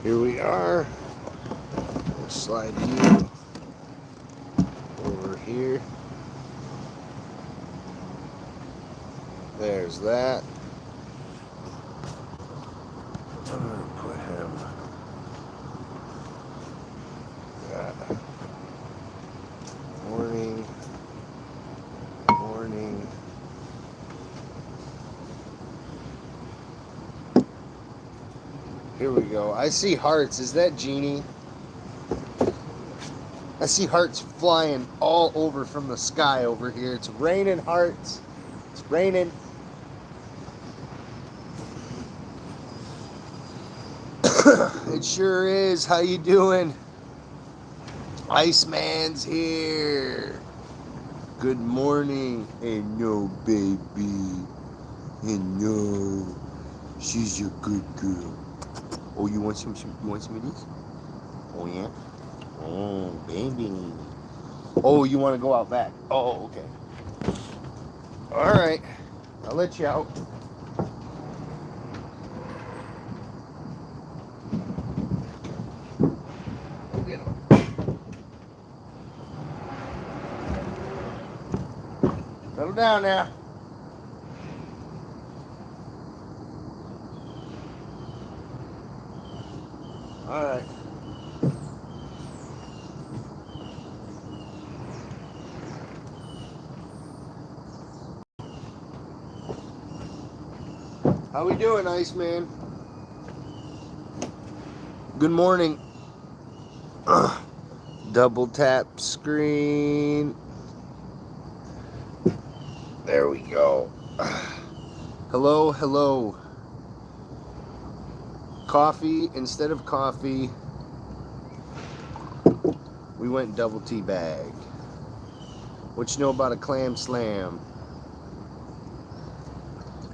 Here we are. We'll slide you over here. There's that. I'm gonna put him. Morning. Morning. Here we go. I see hearts. Is that Jeannie? I see hearts flying all over from the sky over here. It's raining hearts. It's raining. It sure is. How you doing? Iceman's here. Good morning. Hello, baby. Hello. She's your good girl. Oh, you want some of these? Oh, yeah? Oh, baby. Oh, you want to go out back? Oh, okay. All right. I'll let you out. Settle down now. All right. How we doing, Iceman? Good morning. Double tap screen. There we go. Hello, hello. Coffee, instead of coffee, we went double tea bag. What you know about a clam slam?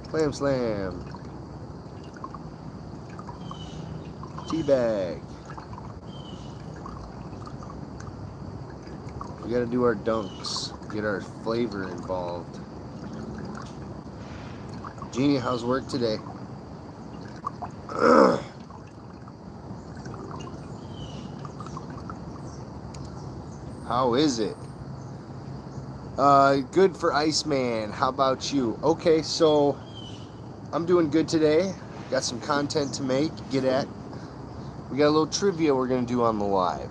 Clam slam. Tea bag. We gotta do our dunks. Get our flavor involved. Jeannie, how's work today? How is it? Good for Iceman. How about you? Okay, so I'm doing good today. Got some content to make, get at. We got a little trivia we're gonna do on the live.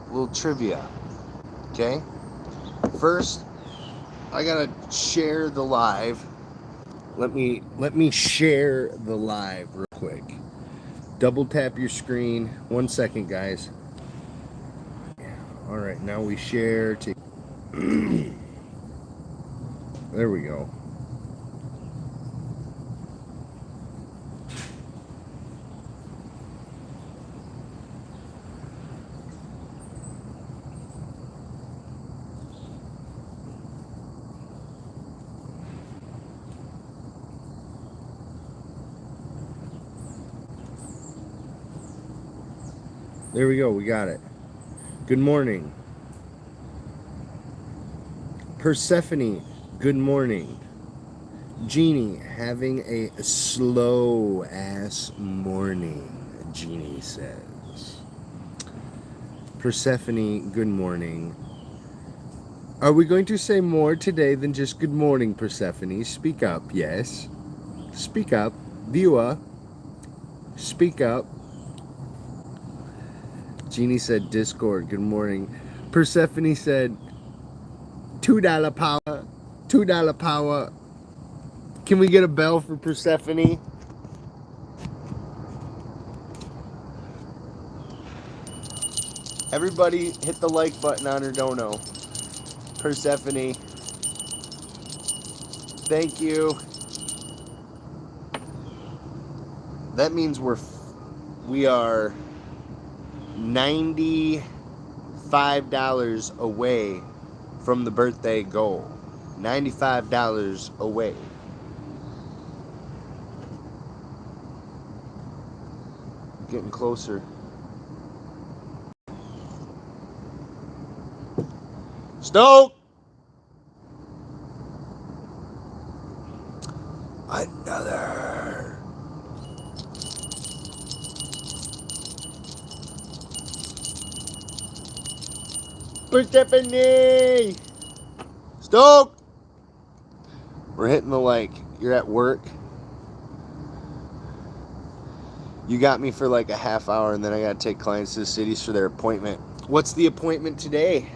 A little trivia. Okay? First, I gotta share the live. Let me share the live real quick. Double tap your screen. 1 second, guys. All right, now we share to. There we go. There we go. We got it. Good morning. Persephone, good morning. Jeannie, having a slow ass morning, Jeannie says. Persephone, good morning. Are we going to say more today than just good morning, Persephone? Speak up, yes. Speak up. Viewer, speak up. Jeannie said Discord, good morning. Persephone said $2 power. $2 power. Can we get a bell for Persephone? Everybody hit the like button on her dono. Persephone. Thank you. That means we are $95 away from the birthday goal. $95 away. Getting closer. Stoke! Another. Persephone! Stoke! We're hitting the like, you're at work. You got me for like a half hour and then I gotta take clients to the cities for their appointment. What's the appointment today?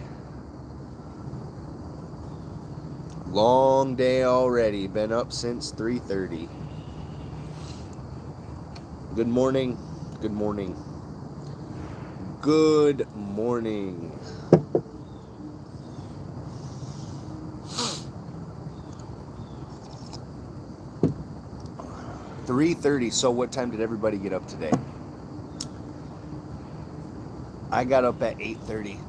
Long day already. Been up since 3:30. Good morning. Good morning. Good morning. $3:30. So what time did everybody get up today? I got up at 8:30.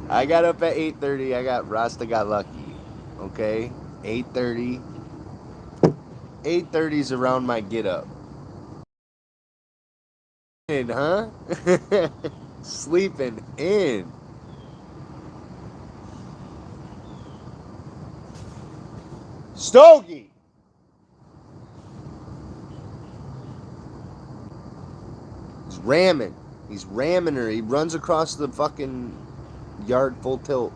I got up at 8:30. Rasta got lucky. Okay? 8:30. 8:30 is around my get up. Huh? Sleeping in. Stogie! He's ramming. He's ramming her. He runs across the fucking yard full tilt.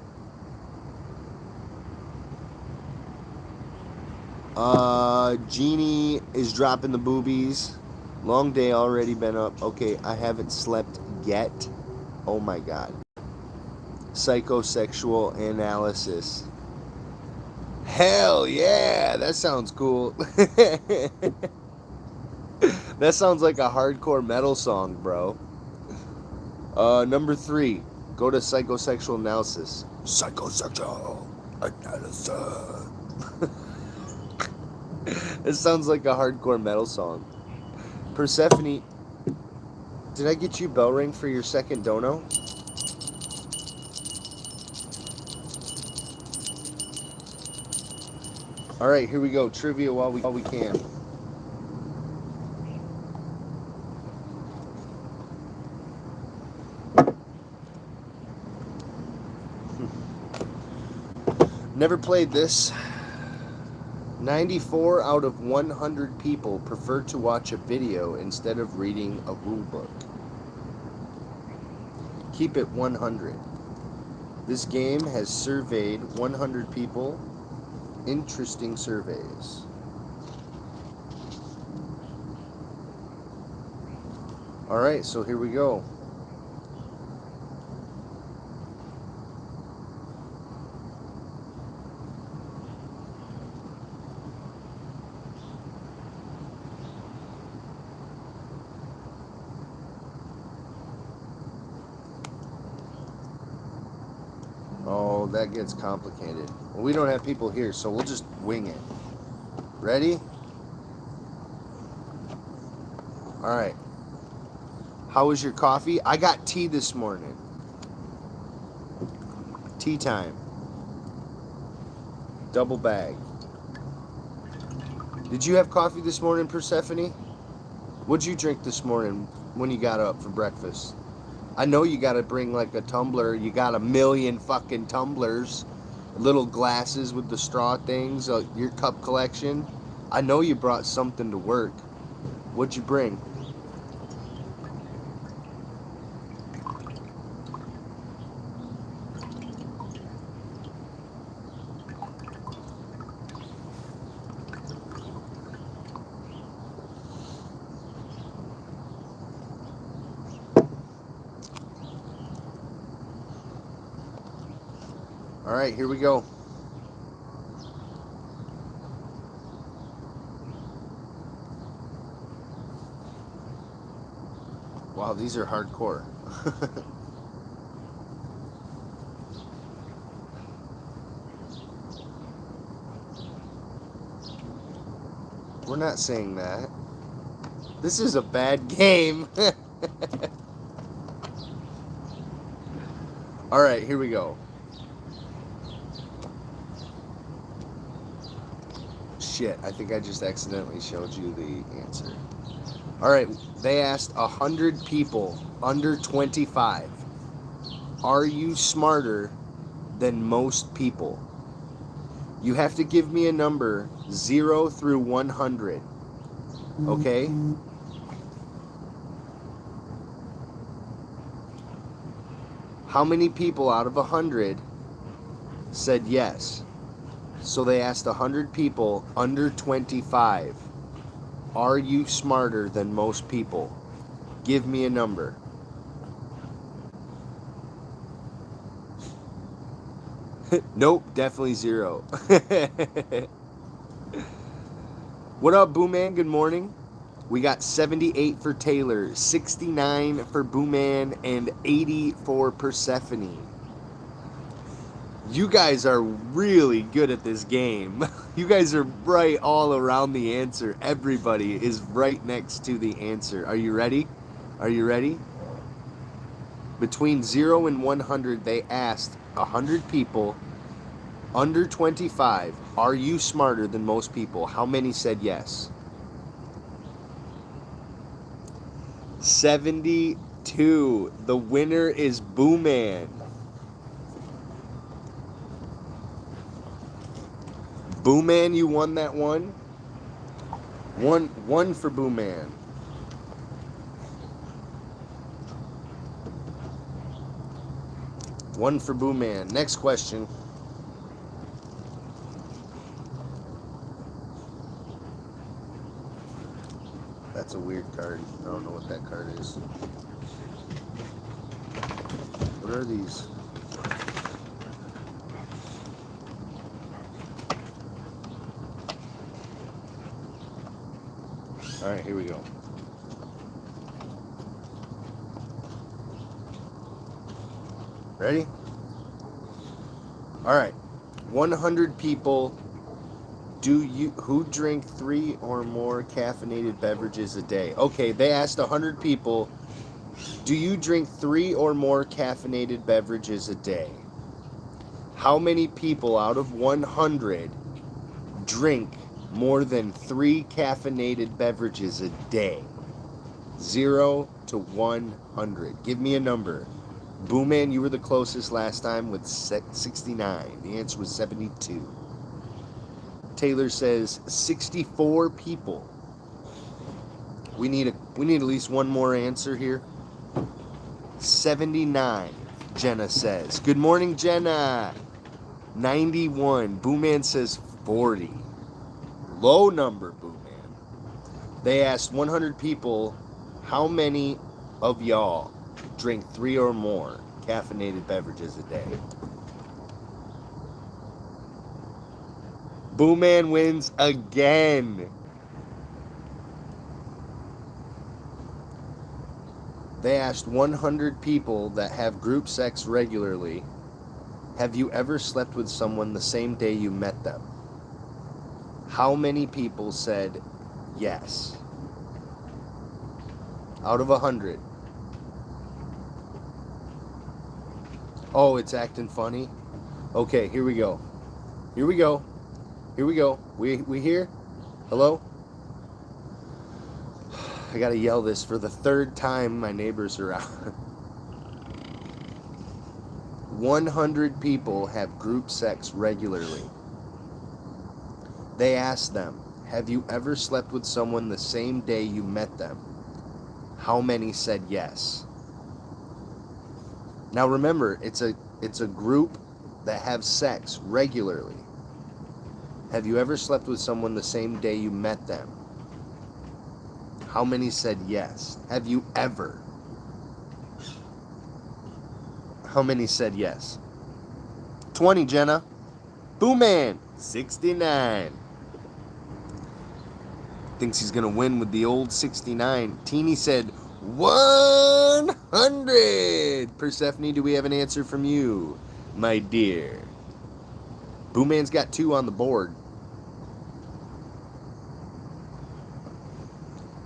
Jeannie is dropping the boobies. Long day already been up. Okay, I haven't slept yet. Oh my god. Psychosexual analysis. Hell yeah, that sounds cool. That sounds like a hardcore metal song, bro. Number 3, go to psychosexual analysis. Psychosexual analysis. It sounds like a hardcore metal song. Persephone, did I get you bell ring for your second dono? All right, here we go. Trivia while we can. Never played this. 94 out of 100 people prefer to watch a video instead of reading a rule book. Keep it 100. This game has surveyed 100 people. Interesting surveys. All right, so here we go. Oh, that gets complicated. Well, we don't have people here, so we'll just wing it. Ready? All right. How was your coffee? I got tea this morning. Tea time. Double bag. Did you have coffee this morning, Persephone? What'd you drink this morning when you got up for breakfast? I know you got to bring like a tumbler. You got a million fucking tumblers, little glasses with the straw things, your cup collection. I know you brought something to work. What'd you bring? All right, here we go. Wow, these are hardcore. We're not saying that. This is a bad game. All right, here we go. Shit, I think I just accidentally showed you the answer. All right, they asked 100 people under 25, are you smarter than most people? You have to give me a number 0 through 100. Okay? How many people out of 100 said yes? So they asked 100 people under 25, are you smarter than most people? Give me a number. Nope, definitely 0. What up, Boo Man? Good morning. We got 78 for Taylor, 69 for Boo Man, and 80 for Persephone. You guys are really good at this game. You guys are right all around the answer. Everybody is right next to the answer. Are you ready? Are you ready? Between 0 and 100, they asked 100 people under 25, are you smarter than most people? How many said yes? 72. The winner is Boo Man. Boo Man, you won that one. One for Boo Man. One for Boo Man. Next question. That's a weird card. I don't know what that card is. What are these? All right, here we go. Ready? All right. 100 people who drink 3 or more caffeinated beverages a day. Okay, they asked 100 people, do you drink 3 or more caffeinated beverages a day? How many people out of 100 drink more than 3 caffeinated beverages a day? 0 to 100. Give me a number. Boo Man, you were the closest last time with 69. The answer was 72. Taylor says 64 people. We need at least one more answer here. 79. Jenna says. Good morning, Jenna. 91. Boo Man says 40. Low number, Boo Man. They asked 100 people, how many of y'all drink 3 or more caffeinated beverages a day? Boo Man wins again. They asked 100 people that have group sex regularly, have you ever slept with someone the same day you met them? How many people said yes? Out of 100. Oh, it's acting funny? Okay, here we go. Here we go. Here we go. We here? Hello? I gotta yell this for the 3rd time. My neighbors are out. 100 people have group sex regularly. They asked them, have you ever slept with someone the same day you met them? How many said yes? Now remember, it's a group that have sex regularly. Have you ever slept with someone the same day you met them? How many said yes? Have you ever? How many said yes? 20, Jenna. Boo Man, 69. Thinks he's going to win with the old 69. Teeny said 100. Persephone, do we have an answer from you, my dear? Boo Man's got 2 on the board.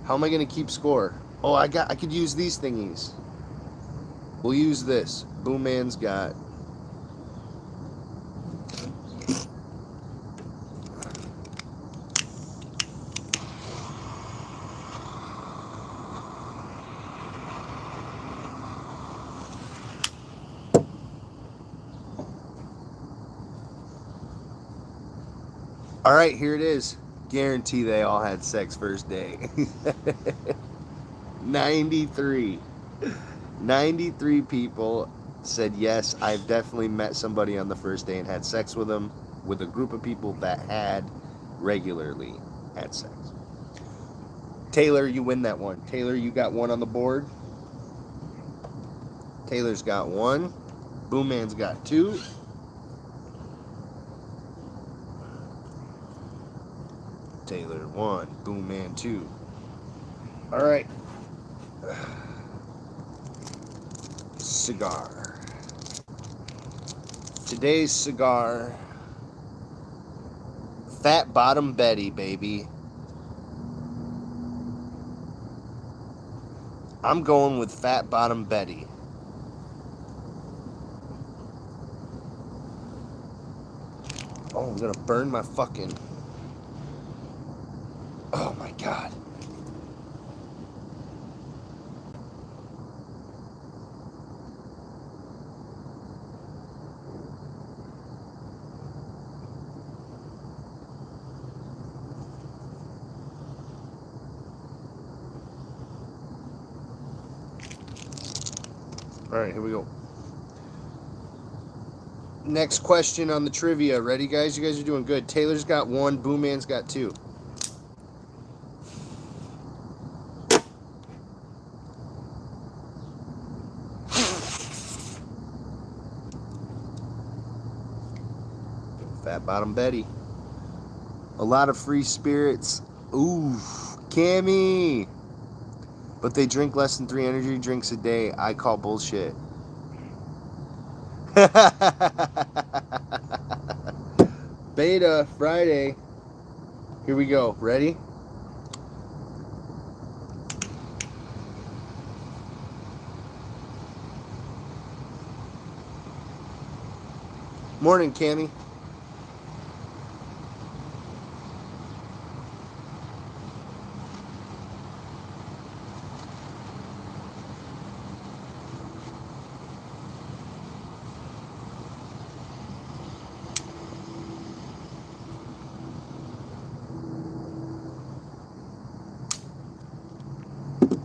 How am I going to keep score? Oh, I could use these thingies. We'll use this. Boo Man's got. All right, here it is. Guarantee they all had sex first day. 93. 93 people said yes. I've definitely met somebody on the first day and had sex with them, with a group of people that had regularly had sex. Taylor, you win that one. Taylor, you got one on the board. Taylor's got one. Boom Man's got two. Taylor one. Boom Man two. All right. Cigar. Today's cigar. Fat Bottom Betty, baby. I'm going with Fat Bottom Betty. Oh, I'm gonna burn my fucking... Oh my god. Alright, here we go. Next question on the trivia. Ready, guys? You guys are doing good. Taylor's got one. Boom Man's got two. Fat Bottom Betty. A lot of free spirits. Ooh, Cammy. But they drink less than 3 energy drinks a day. I call bullshit. Beta Friday. Here we go. Ready? Morning, Cammy.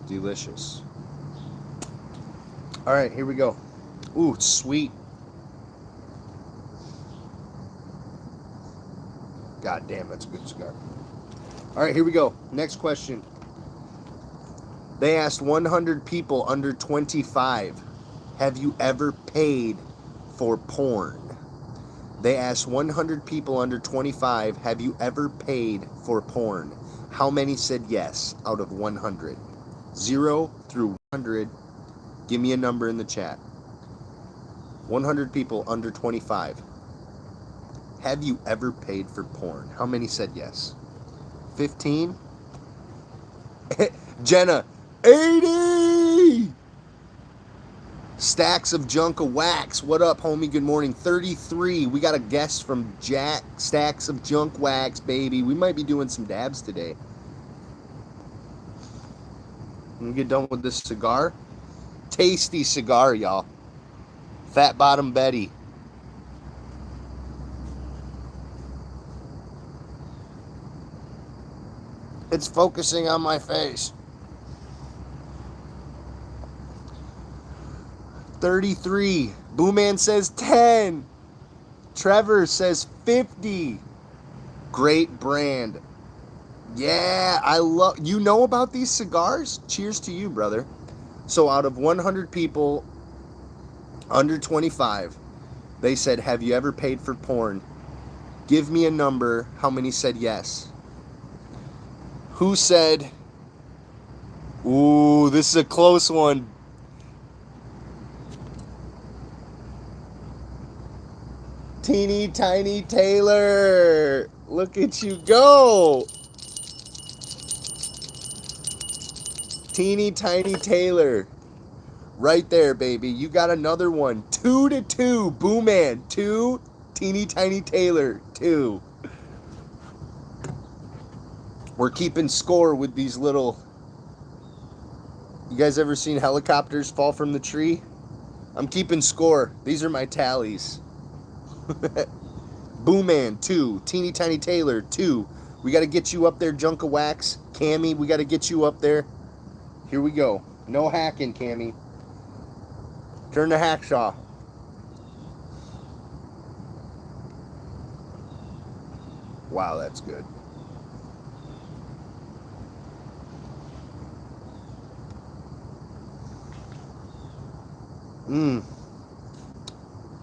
Delicious. All right, here we go. Ooh, it's sweet. God damn, that's a good cigar. All right, here we go. Next question. They asked 100 people under 25, have you ever paid for porn? They asked 100 people under 25, have you ever paid for porn? How many said yes out of 100? 0 through 100. Give me a number in the chat. 100 people under 25. Have you ever paid for porn? How many said yes? 15? Jenna, 80! Stacks of Junk of Wax. What up, homie? Good morning. 33. We got a guest from Jack. Stacks of Junk Wax, baby. We might be doing some dabs today. When we get done with this cigar. Tasty cigar, y'all. Fat Bottom Betty. It's focusing on my face. 33. Booman says 10. Trevor says 50. Great brand. Yeah, I love... You know about these cigars? Cheers to you, brother. So out of 100 people under 25, they said, have you ever paid for porn? Give me a number. How many said yes? Who said... Ooh, this is a close one. Teeny Tiny Taylor. Look at you go. Teeny Tiny Taylor. Right there, baby. You got another one. 2-2. Boom Man. 2. Teeny Tiny Taylor. 2. We're keeping score with these little... You guys ever seen helicopters fall from the tree? I'm keeping score. These are my tallies. Boom Man, 2. Teeny Tiny Taylor, 2. We got to get you up there, Junk of Wax. Cammy, we got to get you up there. Here we go. No hacking, Cammy. Turn the hacksaw. Wow, that's good.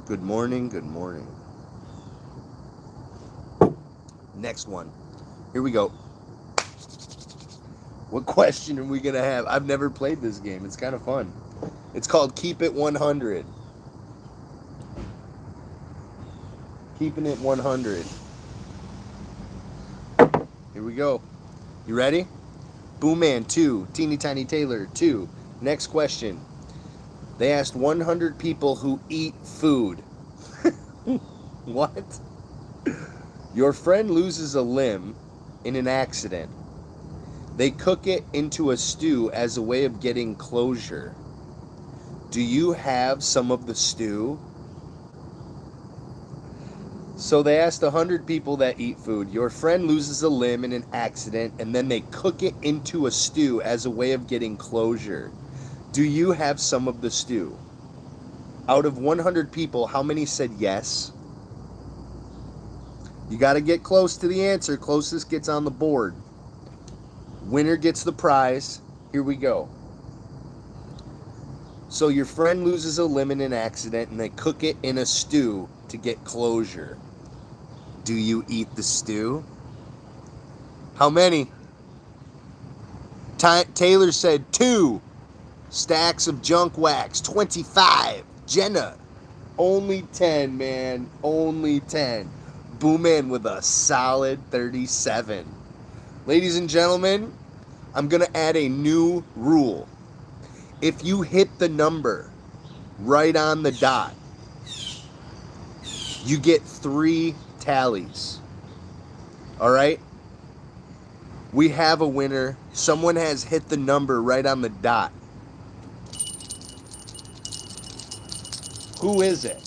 Good morning, good morning. Next one. Here we go. What question are we going to have? I've never played this game. It's kind of fun. It's called Keep It 100. Keeping it 100. Here we go. You ready? Boomman 2, Teeny Tiny Taylor 2. Next question. They asked 100 people who eat food. What? Your friend loses a limb in an accident. They cook it into a stew as a way of getting closure. Do you have some of the stew? So they asked 100 people that eat food. Your friend loses a limb in an accident, and then they cook it into a stew as a way of getting closure. Do you have some of the stew? Out of 100 people, how many said yes? You got to get close to the answer. Closest gets on the board. Winner gets the prize. Here we go. So your friend loses a limb in an accident, and they cook it in a stew to get closure. Do you eat the stew? How many? Taylor said 2. Stacks of junk wax, 25. Jenna, only 10, man. Only 10. Boomman with a solid 37. Ladies and gentlemen, I'm going to add a new rule. If you hit the number right on the dot, you get 3 tallies. All right? We have a winner. Someone has hit the number right on the dot. Who is it?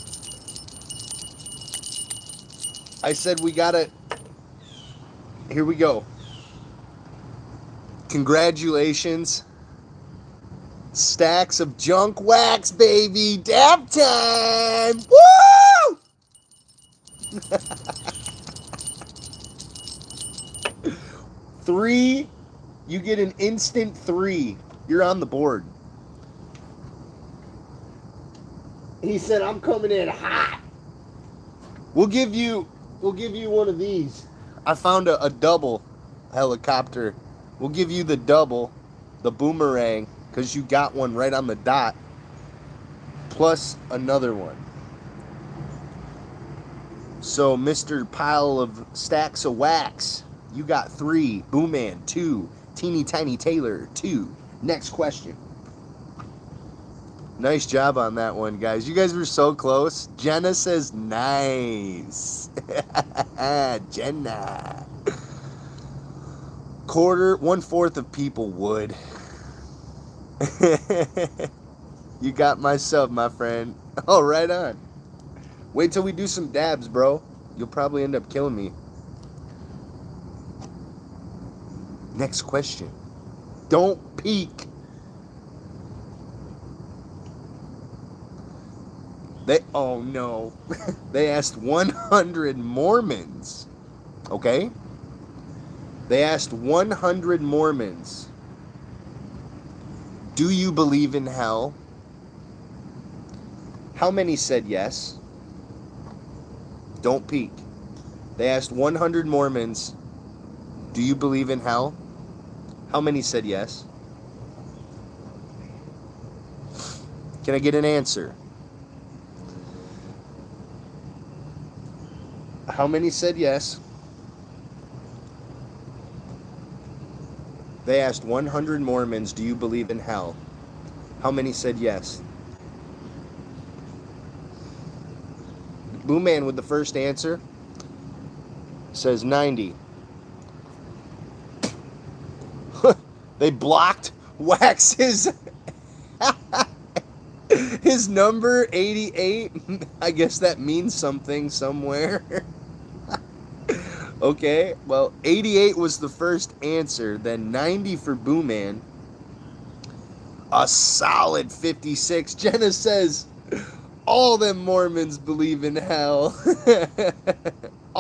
I said we gotta... Here we go. Congratulations. Stacks of junk wax, baby. Dab time! Woo! 3. You get an instant 3. You're on the board. He said, I'm coming in hot. We'll give you one of these. I found a double helicopter. We'll give you the double, the boomerang, because you got one right on the dot, plus another one. So, Mr. Pile of Stacks of Wax, you got 3. Boomman 2. Teeny Tiny Taylor 2. Next question. Nice job on that one, guys. You guys were so close. Jenna says nice. Jenna. 1/4 of people would. You got my sub, my friend. Oh, right on. Wait till we do some dabs, bro. You'll probably end up killing me. Next question. Don't peek. Oh no. They asked 100 Mormons. Okay? They asked 100 Mormons. Do you believe in hell? How many said yes? Don't peek. They asked 100 Mormons, do you believe in hell? How many said yes? Can I get an answer? How many said yes? They asked 100 Mormons, do you believe in hell? How many said yes? Boomman with the first answer says 90. They blocked Wax's his number 88. I guess that means something somewhere. Okay, well, 88 was the first answer, then 90 for Boomman. A solid 56. Jenna says, all them Mormons believe in hell.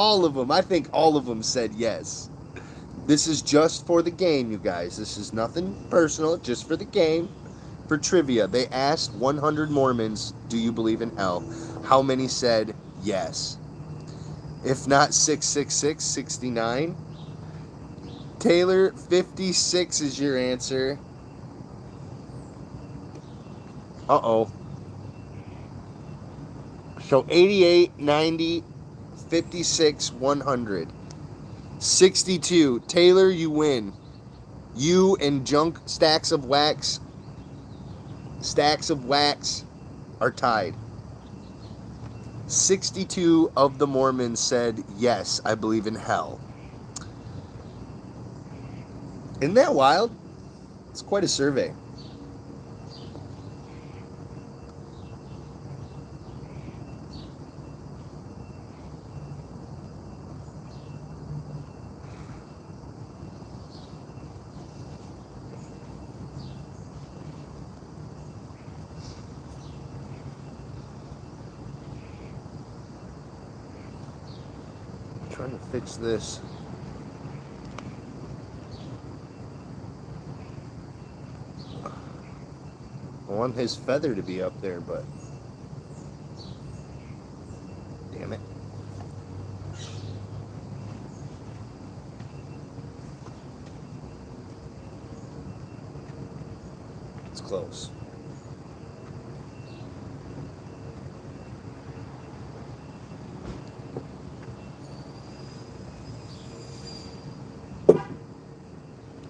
All of them. I think all of them said yes. This is just for the game, you guys. This is nothing personal, just for the game. For trivia, they asked 100 Mormons, do you believe in hell? How many said yes? If not 666, 69. Taylor, 56 is your answer. Uh-oh. So 88, 90, 56, 100. 62. Taylor, you win. You and Junk Stacks of Wax are tied. 62 of the Mormons said, yes, I believe in hell. Isn't that wild? It's quite a survey. Trying to fix this. I want his feather to be up there, but damn it. It's close.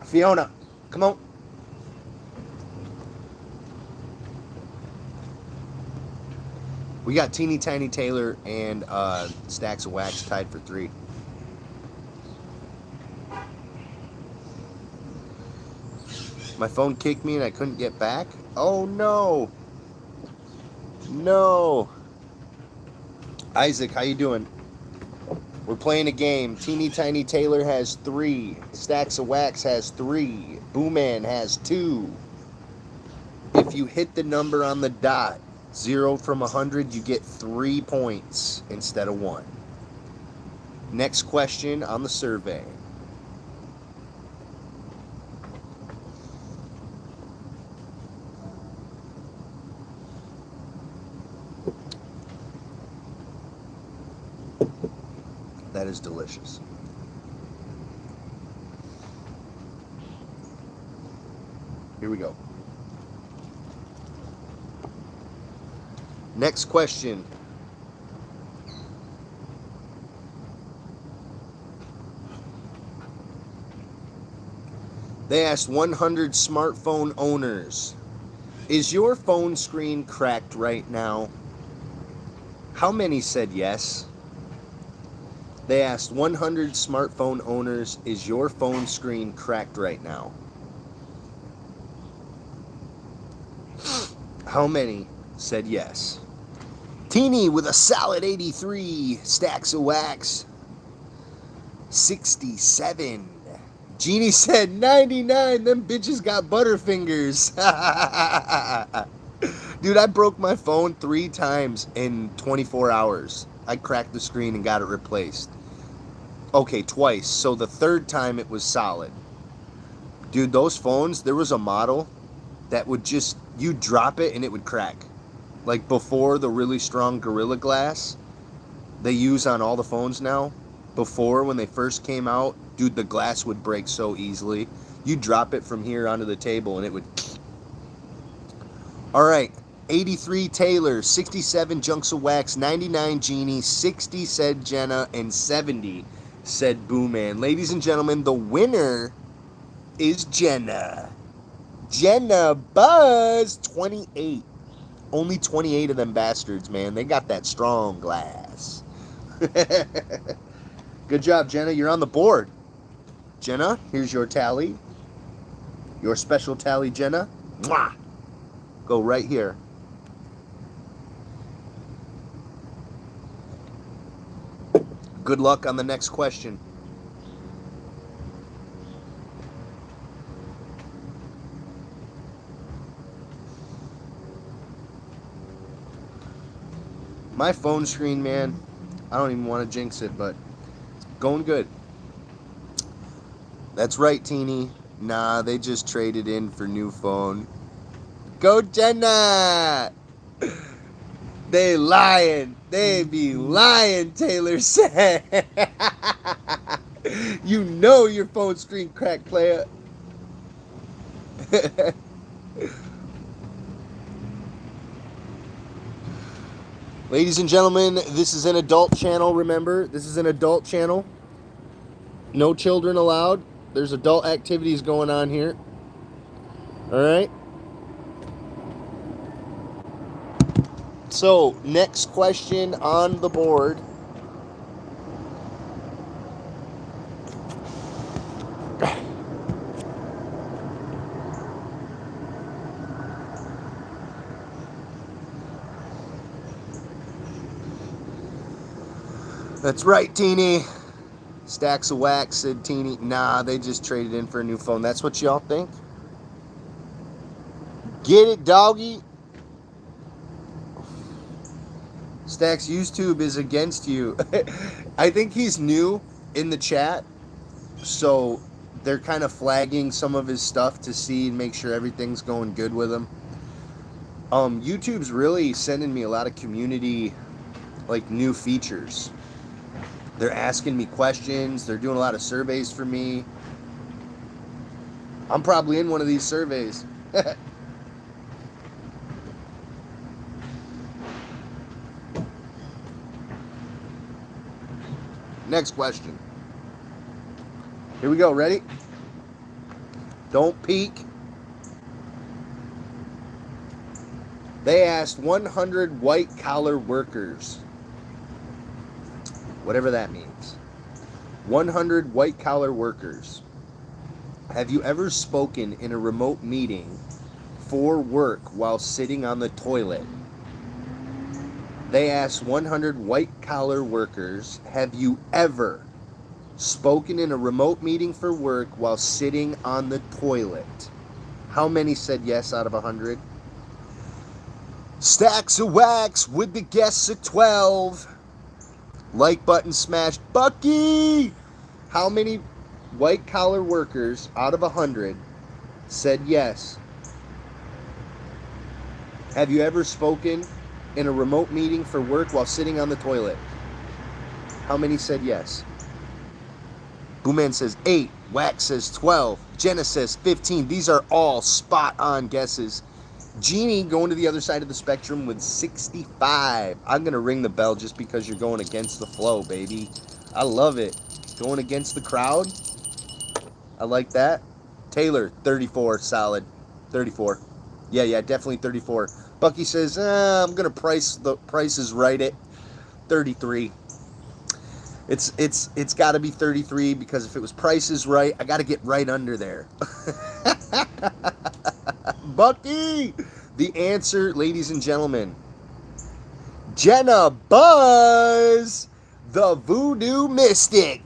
Fiona, come on. We got Teeny Tiny Taylor and Stacks of Wax tied for 3. My phone kicked me and I couldn't get back. Oh no. No. Isaac, how you doing? We're playing a game. Teeny Tiny Taylor has 3. Stacks of Wax has 3. Booman has 2. If you hit the number on the dot, 0 from 100, you get 3 points instead of 1. Next question on the survey. That is delicious. Here we go. Next question. They asked 100 smartphone owners, is your phone screen cracked right now? How many said yes? They asked 100 smartphone owners, is your phone screen cracked right now? How many said yes? Teeny with a solid 83. Stacks of Wax, 67. Jeannie said 99. Them bitches got butterfingers. Dude, I broke my phone 3 times in 24 hours. I cracked the screen and got it replaced. Okay, twice. So the 3rd time it was solid. Dude, those phones, there was a model that would just, you drop it and it would crack. Like before the really strong Gorilla Glass they use on all the phones now. Before, when they first came out, dude, the glass would break so easily. You drop it from here onto the table and it would... Alright, 83 Taylor, 67 Junks of Wax, 99 Jeannie, 60 said Jenna, and 70 said Booman. Ladies and gentlemen, the winner is Jenna. Jenna Buzz, 28. Only 28 of them bastards, man. They got that strong glass. Good job, Jenna. You're on the board. Jenna, here's your tally. Your special tally, Jenna. Mwah! Go right here. Good luck on the next question. My phone screen, man, I don't even want to jinx it, but Going good. That's right, Teeny. Nah, they just traded in for new phone. Go Jenna! They lying. They be lying, Taylor said. You know your phone screen cracked, player. Ladies and gentlemen, this is an adult channel, remember? This is an adult channel. No children allowed. There's adult activities going on here. Alright? So, next question on the board. That's right, Teeny. Stacks of wax, said Teeny. Nah, they just traded in for a new phone. That's what y'all think? Get it, doggy? Stacks YouTube is against you. I think he's new in the chat, so they're kind of flagging some of his stuff to see and make sure everything's going good with him. YouTube's really sending me a lot of community, like, new features. They're asking me questions. They're doing a lot of surveys for me. I'm probably in one of these surveys. Next question. Here we go. Ready? Don't peek. They asked 100 white-collar workers, whatever that means, 100 white-collar workers, have you ever spoken in a remote meeting for work while sitting on the toilet? They asked 100 white-collar workers, have you ever spoken in a remote meeting for work while sitting on the toilet? How many said yes out of 100? Stacks of wax with the guests at 12. Like button smashed. Bucky! How many white-collar workers out of 100 said yes? Have you ever spoken in a remote meeting for work while sitting on the toilet? How many said yes? Boomman says 8. Wax says 12. Jenna says 15. These are all spot-on guesses. Jeannie going to the other side of the spectrum with 65. I'm going to ring the bell just because you're going against the flow, baby. I love it. Going against the crowd. I like that. Taylor, 34. Solid. 34. Yeah, definitely 34. Bucky says, I'm going to price is right at 33. It's got to be 33 because if it was Price is Right, I got to get right under there. Bucky! The answer, ladies and gentlemen, Jenna Buzz, the Voodoo Mystic.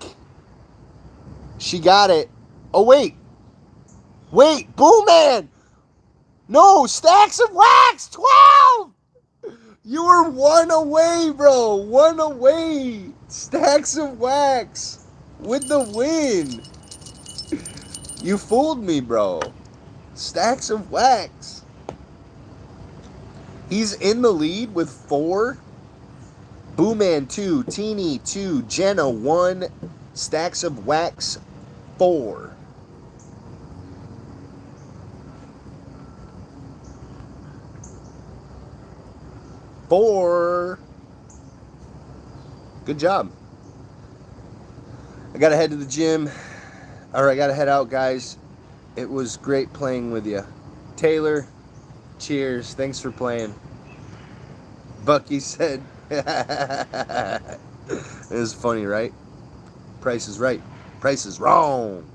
She got it. Oh, wait, Boom Man! No, Stacks of Wax, 12! You were 1 away, bro. 1 away. Stacks of Wax with the win. You fooled me, bro. Stacks of Wax. He's in the lead with 4. Booman 2, Teeny 2, Jenna 1, Stacks of Wax 4. Good job. I gotta head to the gym. Or I gotta head out, guys. It was great playing with you. Taylor, cheers. Thanks for playing. Bucky said, it was funny, right? Price is right. Price is wrong.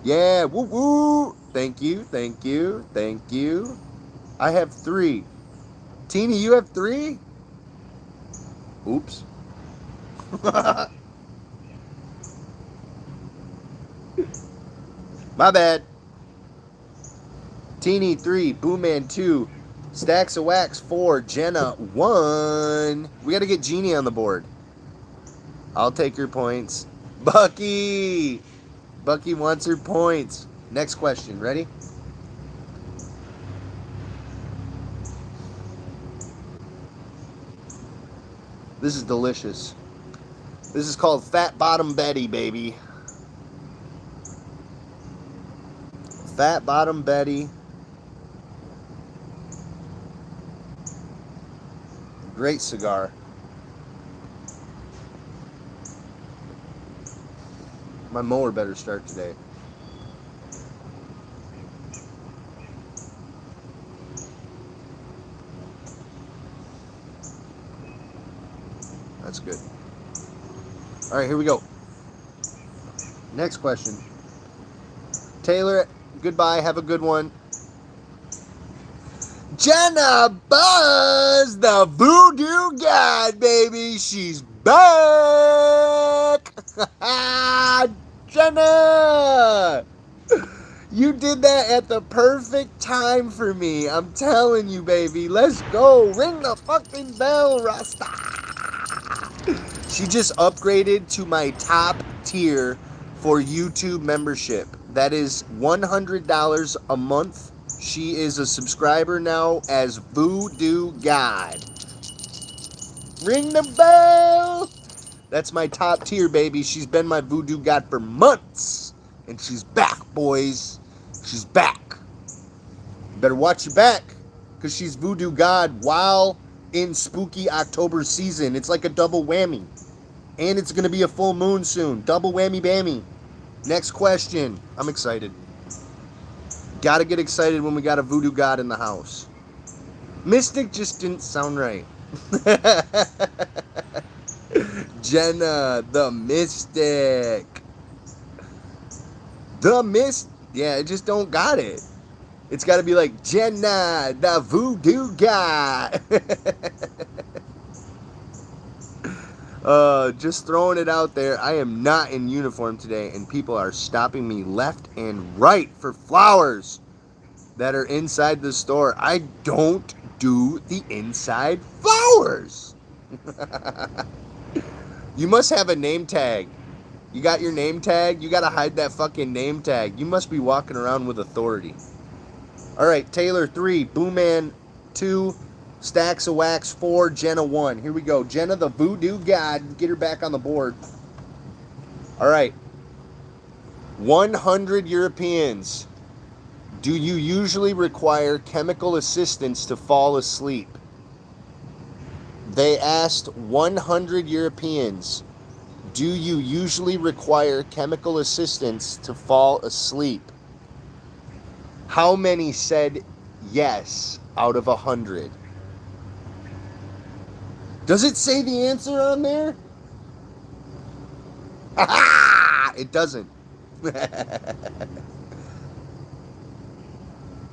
Yeah, woo woo. Thank you. I have 3. Teeny, you have 3? Oops. My bad. Teeny 3, Boomman 2, Stacks of Wax 4, Jenna 1. We got to get Jeannie on the board. I'll take your points. Bucky! Bucky wants her points. Next question. Ready? This is delicious. This is called Fat Bottom Betty, baby. Fat Bottom Betty. Great cigar. My mower better start today. That's good. All right, here we go. Next question. Taylor, goodbye. Have a good one. Jenna Buzz, the voodoo god, baby. She's back. Jenna, you did that at the perfect time for me. I'm telling you, baby. Let's go. Ring the fucking bell, Rasta. She just upgraded to my top tier for YouTube membership. That is $100 a month. She is a subscriber now as Voodoo God. Ring the bell! That's my top tier, baby. She's been my Voodoo God for months. And she's back, boys. She's back. You better watch your back, because she's Voodoo God while in spooky October season. It's like a double whammy. And it's going to be a full moon soon. Double whammy bammy. Next question. I'm excited. Gotta get excited when we got a Voodoo God in the house. Mystic just didn't sound right. Jenna, the Mystic. Yeah, it just don't got it. It's got to be like Jenna, the Voodoo God. Just throwing it out there. I am not in uniform today, and people are stopping me left and right for flowers that are inside the store. I don't do the inside flowers. You must have a name tag. You got your name tag? You got to hide that fucking name tag. You must be walking around with authority. All right, Taylor 3, Booman 2, Stacks of Wax 4, Jenna 1. Here we go. Jenna, the Voodoo God. Get her back on the board. All right. 100 Europeans. Do you usually require chemical assistance to fall asleep? They asked 100 Europeans, do you usually require chemical assistance to fall asleep? How many said yes out of 100? Does it say the answer on there? It doesn't.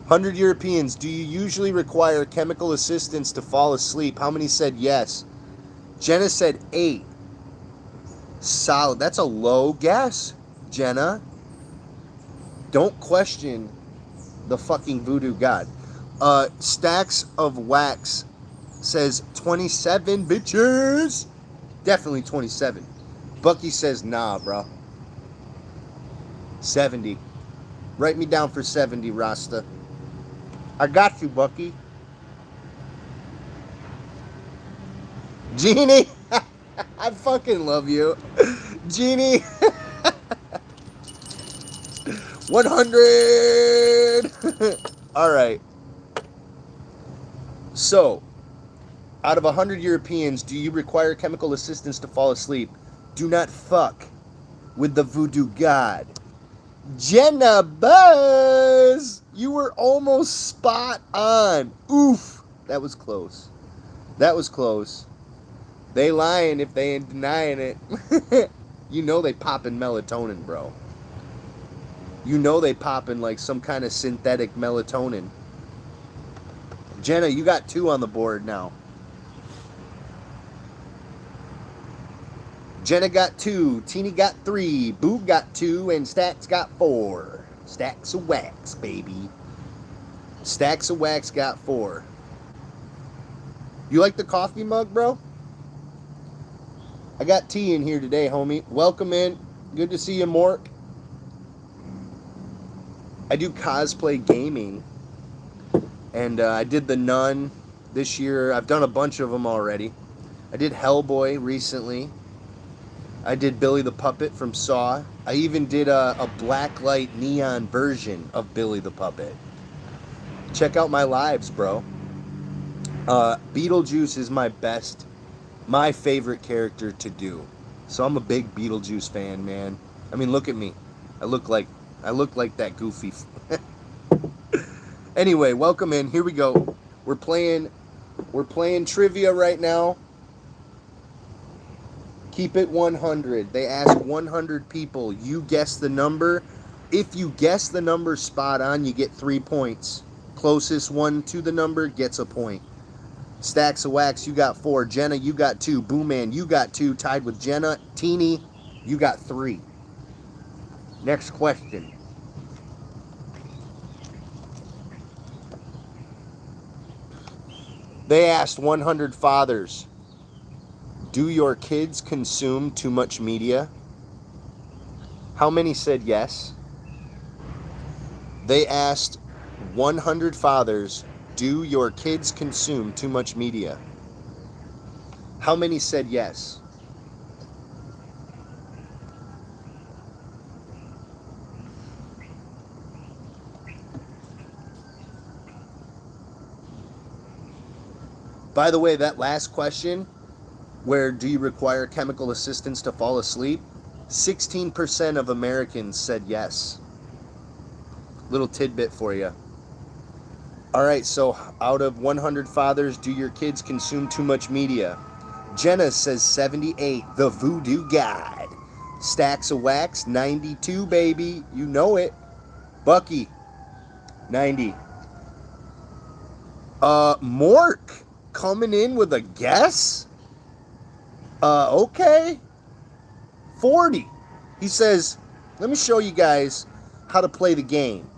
100 Europeans, do you usually require chemical assistance to fall asleep? How many said yes? Jenna said 8. Solid. That's a low guess, Jenna. Don't question the fucking Voodoo God. Stacks of Wax says 27 bitches. Definitely 27. Bucky says nah, bro. 70. Write me down for 70, Rasta. I got you, Bucky. Jeannie, I fucking love you. Jeannie. 100. All right. So, out of 100 Europeans, do you require chemical assistance to fall asleep? Do not fuck with the Voodoo God. Jenna Buzz, you were almost spot on. Oof, that was close. That was close. They lying if they ain't denying it. You know they popping melatonin, bro. You know they popping like some kind of synthetic melatonin. Jenna, you got 2 on the board now. Jenna got 2, Teeny got 3, Boo got 2, and Stacks got 4. Stacks of Wax, baby. Stacks of Wax got 4. You like the coffee mug, bro? I got tea in here today, homie. Welcome in. Good to see you, Mork. I do cosplay gaming, and I did the Nun this year. I've done a bunch of them already. I did Hellboy recently. I did Billy the Puppet from Saw. I even did a blacklight neon version of Billy the Puppet. Check out my lives, bro. Beetlejuice is my favorite character to do. So I'm a big Beetlejuice fan, man. I mean, look at me. I look like that goofy. Anyway, welcome in. Here we go. We're playing trivia right now. Keep it 100. They asked 100 people. You guess the number. If you guess the number spot on, you get 3 points. Closest one to the number gets a point. Stacks of Wax, you got 4. Jenna, you got 2. Booman, you got 2. Tied with Jenna. Teeny, you got 3. Next question. They asked 100 fathers, do your kids consume too much media? How many said yes? They asked 100 fathers, do your kids consume too much media? How many said yes? By the way, that last question, where do you require chemical assistance to fall asleep? 16% of Americans said yes. Little tidbit for you. All right, so out of 100 fathers, do your kids consume too much media? Jenna says 78, the voodoo god. Stacks of Wax, 92, baby. You know it. Bucky, 90. Mork coming in with a guess? Okay. 40. He says, let me show you guys how to play the game.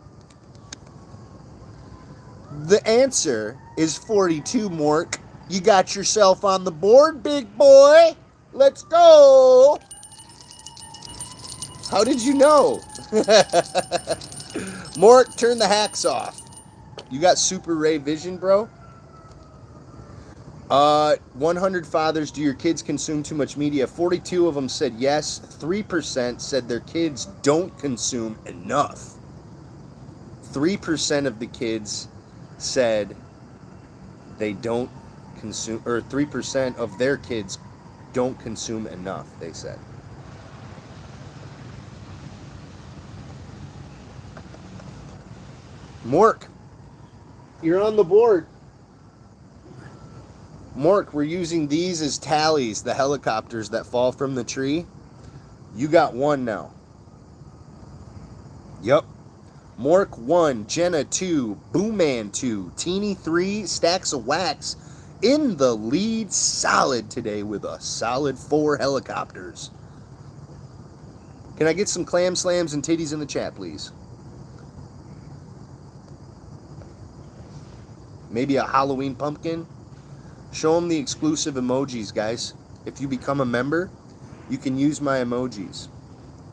The answer is 42, Mork. You got yourself on the board, big boy. Let's go. How did you know? Mork, turn the hacks off. You got super ray vision, bro? 100 fathers, do your kids consume too much media? 42 of them said yes. 3% said their kids don't consume enough. 3% of the kids said they don't consume, or 3% of their kids don't consume enough, they said. Mork, you're on the board. Mork, we're using these as tallies, the helicopters that fall from the tree. You got 1 now. Yep. Mork 1, Jenna 2, Booman 2, Teeny 3, Stacks of Wax in the lead solid today with a solid 4 helicopters. Can I get some clam slams and titties in the chat, please? Maybe a Halloween pumpkin? Show them the exclusive emojis, guys. If you become a member, you can use my emojis.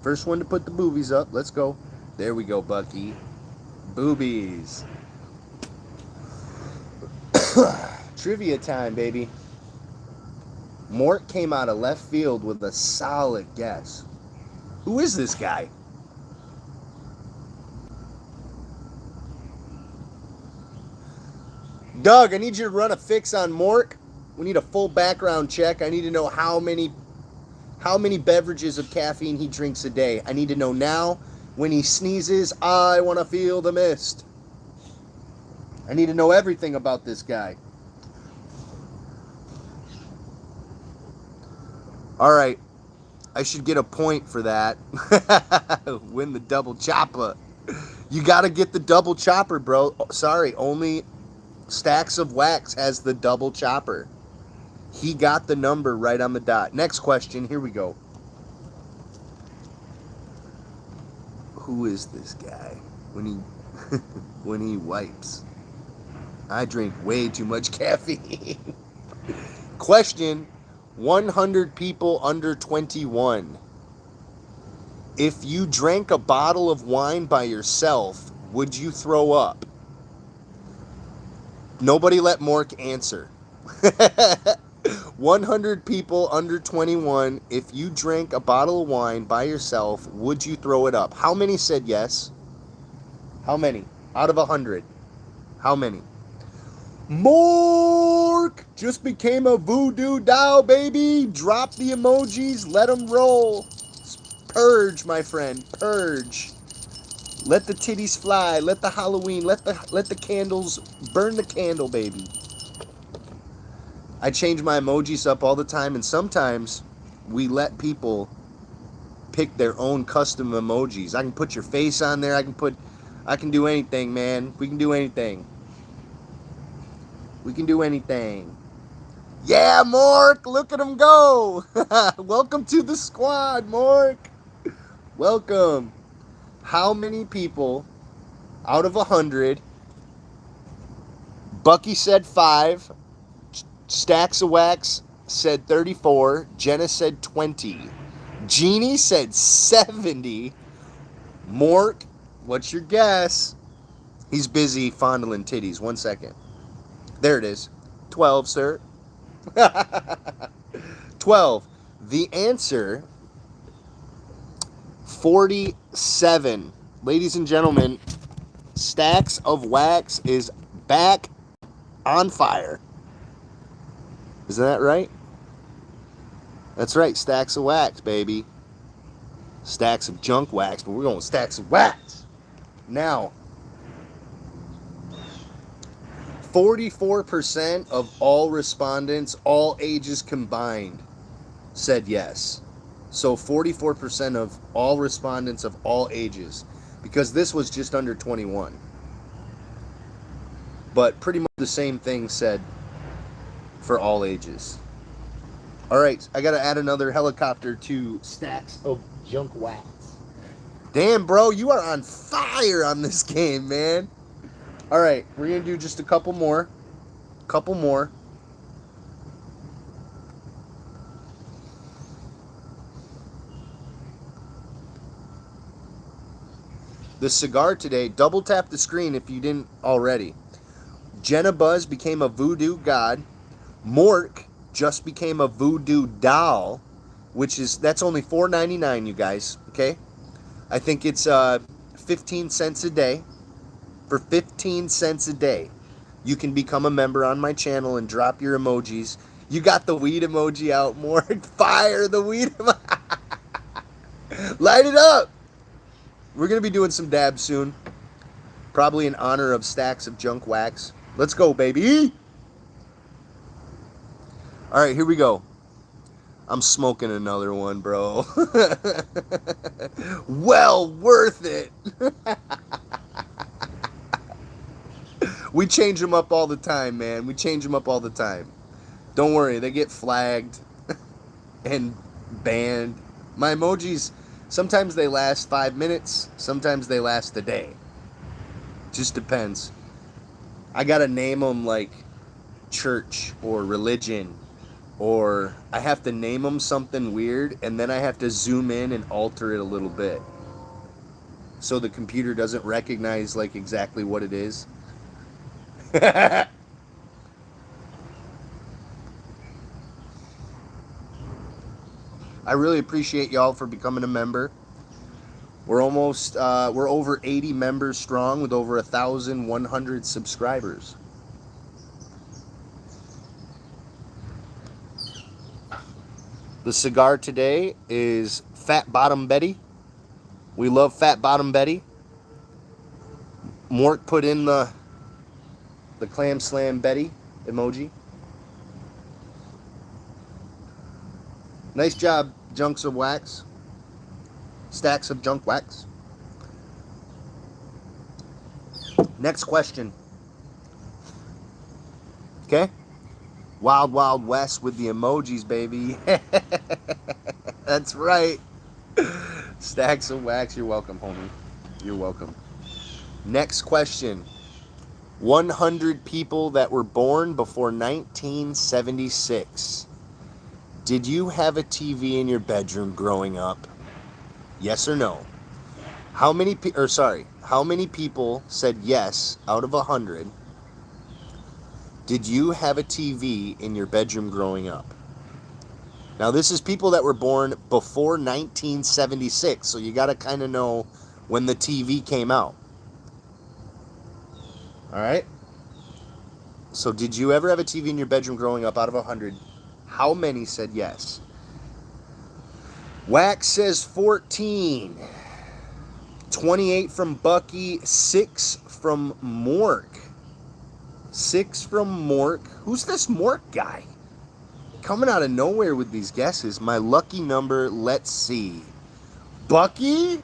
First one to put the boobies up. Let's go. There we go, Bucky. Boobies. Trivia time, baby. Mort came out of left field with a solid guess. Who is this guy? Doug, I need you to run a fix on Mork. We need a full background check. I need to know how many beverages of caffeine he drinks a day. I need to know now. When he sneezes, I want to feel the mist. I need to know everything about this guy. All right. I should get a point for that. Win the double chopper. You got to get the double chopper, bro. Sorry, only Stacks of Wax has the double chopper. He got the number right on the dot. Next question. Here we go. Who is this guy? When he wipes. I drink way too much caffeine. Question. 100 people under 21. If you drank a bottle of wine by yourself, would you throw up? Nobody let Mork answer. 100 people under 21. If you drank a bottle of wine by yourself, would you throw it up? How many said yes? How many? Out of 100. How many? Mork just became a voodoo doll, baby. Drop the emojis. Let them roll. Purge, my friend. Purge. Let the titties fly. Let the Halloween. Let the candles burn the candle, baby. I change my emojis up all the time, and sometimes we let people pick their own custom emojis. I can put your face on there. I can do anything, man. We can do anything. We can do anything. Yeah, Mork, look at him go. Welcome to the squad, Mork. Welcome. How many people out of 100? Bucky said 5. Stacks of Wax said 34. Jenna said 20. Jeannie said 70. Mork, what's your guess? He's busy fondling titties. 1 second. There it is. 12, sir. 12. The answer, 47. Ladies and gentlemen, Stacks of Wax is back on fire. Isn't that right? That's right. Stacks of Wax, baby. Stacks of junk wax, but we're going Stacks of Wax. Now, 44% of all respondents, all ages combined, said yes. So 44% of all respondents of all ages, because this was just under 21. But pretty much the same thing said for all ages. All right, I got to add another helicopter to Stacks of Junk Wax. Damn, bro, you are on fire on this game, man. All right, we're going to do just a couple more. The cigar today, double tap the screen if you didn't already. Jenna Buzz became a voodoo god. Mork just became a voodoo doll, that's only $4.99, you guys, okay? I think it's 15 cents a day. For 15 cents a day, you can become a member on my channel and drop your emojis. You got the weed emoji out, Mork. Fire the weed emoji. Light it up. We're going to be doing some dabs soon. Probably in honor of Stacks of Junk Wax. Let's go, baby. All right, here we go. I'm smoking another one, bro. Well worth it. We change them up all the time, man. We change them up all the time. Don't worry, they get flagged and banned. My emojis, sometimes they last 5 minutes, sometimes they last a day. Just depends. I gotta name them like church or religion, or I have to name them something weird, and then I have to zoom in and alter it a little bit so the computer doesn't recognize like exactly what it is. I really appreciate y'all for becoming a member. We're over 80 members strong with over 1,100 subscribers. The cigar today is Fat Bottom Betty. We love Fat Bottom Betty. Mort put in the Clam Slam Betty emoji. Nice job, Junks of Wax. Stacks of Junk Wax. Next question. Okay? Wild Wild West with the emojis, baby. That's right. Stacks of Wax. You're welcome, homie. You're welcome. Next question. 100 people that were born before 1976. Did you have a TV in your bedroom growing up? Yes or no? How many people said yes out of 100? Did you have a TV in your bedroom growing up? Now, this is people that were born before 1976, so you got to kind of know when the TV came out. All right? So, did you ever have a TV in your bedroom growing up out of 100? How many said yes? Wax says 14. 28 from Bucky. 6 from Mork. 6 from Mork. Who's this Mork guy? Coming out of nowhere with these guesses. My lucky number, let's see. Bucky?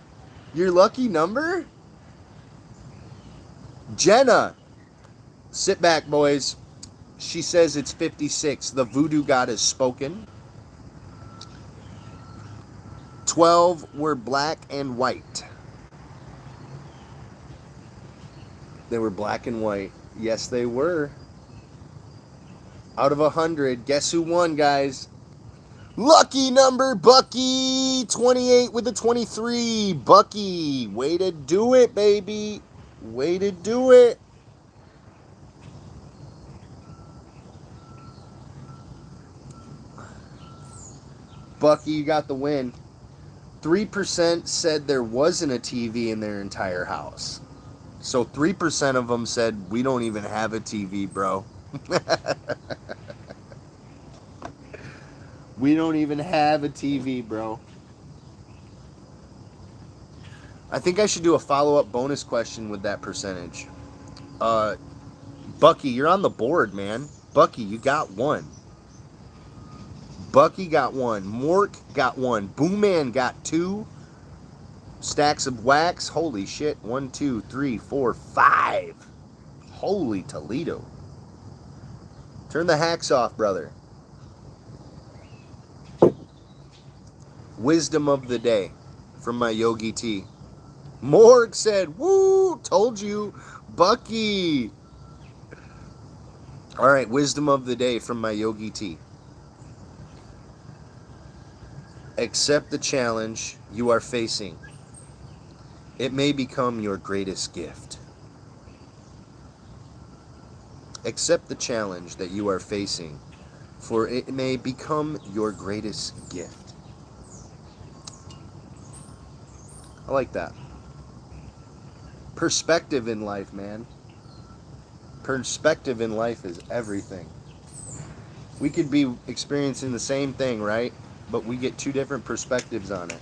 Your lucky number? Jenna. Sit back, boys. She says it's 56. The voodoo god has spoken. 12 were black and white. They were black and white. Yes, they were. Out of 100, guess who won, guys? Lucky number, Bucky. 28 with a 23. Bucky, way to do it, baby. Way to do it. Bucky, you got the win. 3% said there wasn't a TV in their entire house. So 3% of them said, we don't even have a TV, bro. We don't even have a TV, bro. I think I should do a follow-up bonus question with that percentage. Bucky, you're on the board, man. Bucky, you got one. Bucky got one. Mork got one. Boomman got 2. Stacks of wax. Holy shit. 1, 2, 3, 4, 5. Holy Toledo. Turn the hacks off, brother. Wisdom of the day from my Yogi T. Morg said, woo, told you. Bucky. All right, wisdom of the day from my Yogi T. Accept the challenge you are facing. It may become your greatest gift. Accept the challenge that you are facing, for it may become your greatest gift. I like that. Perspective in life, man. Perspective in life is everything. We could be experiencing the same thing, right? But we get 2 different perspectives on it.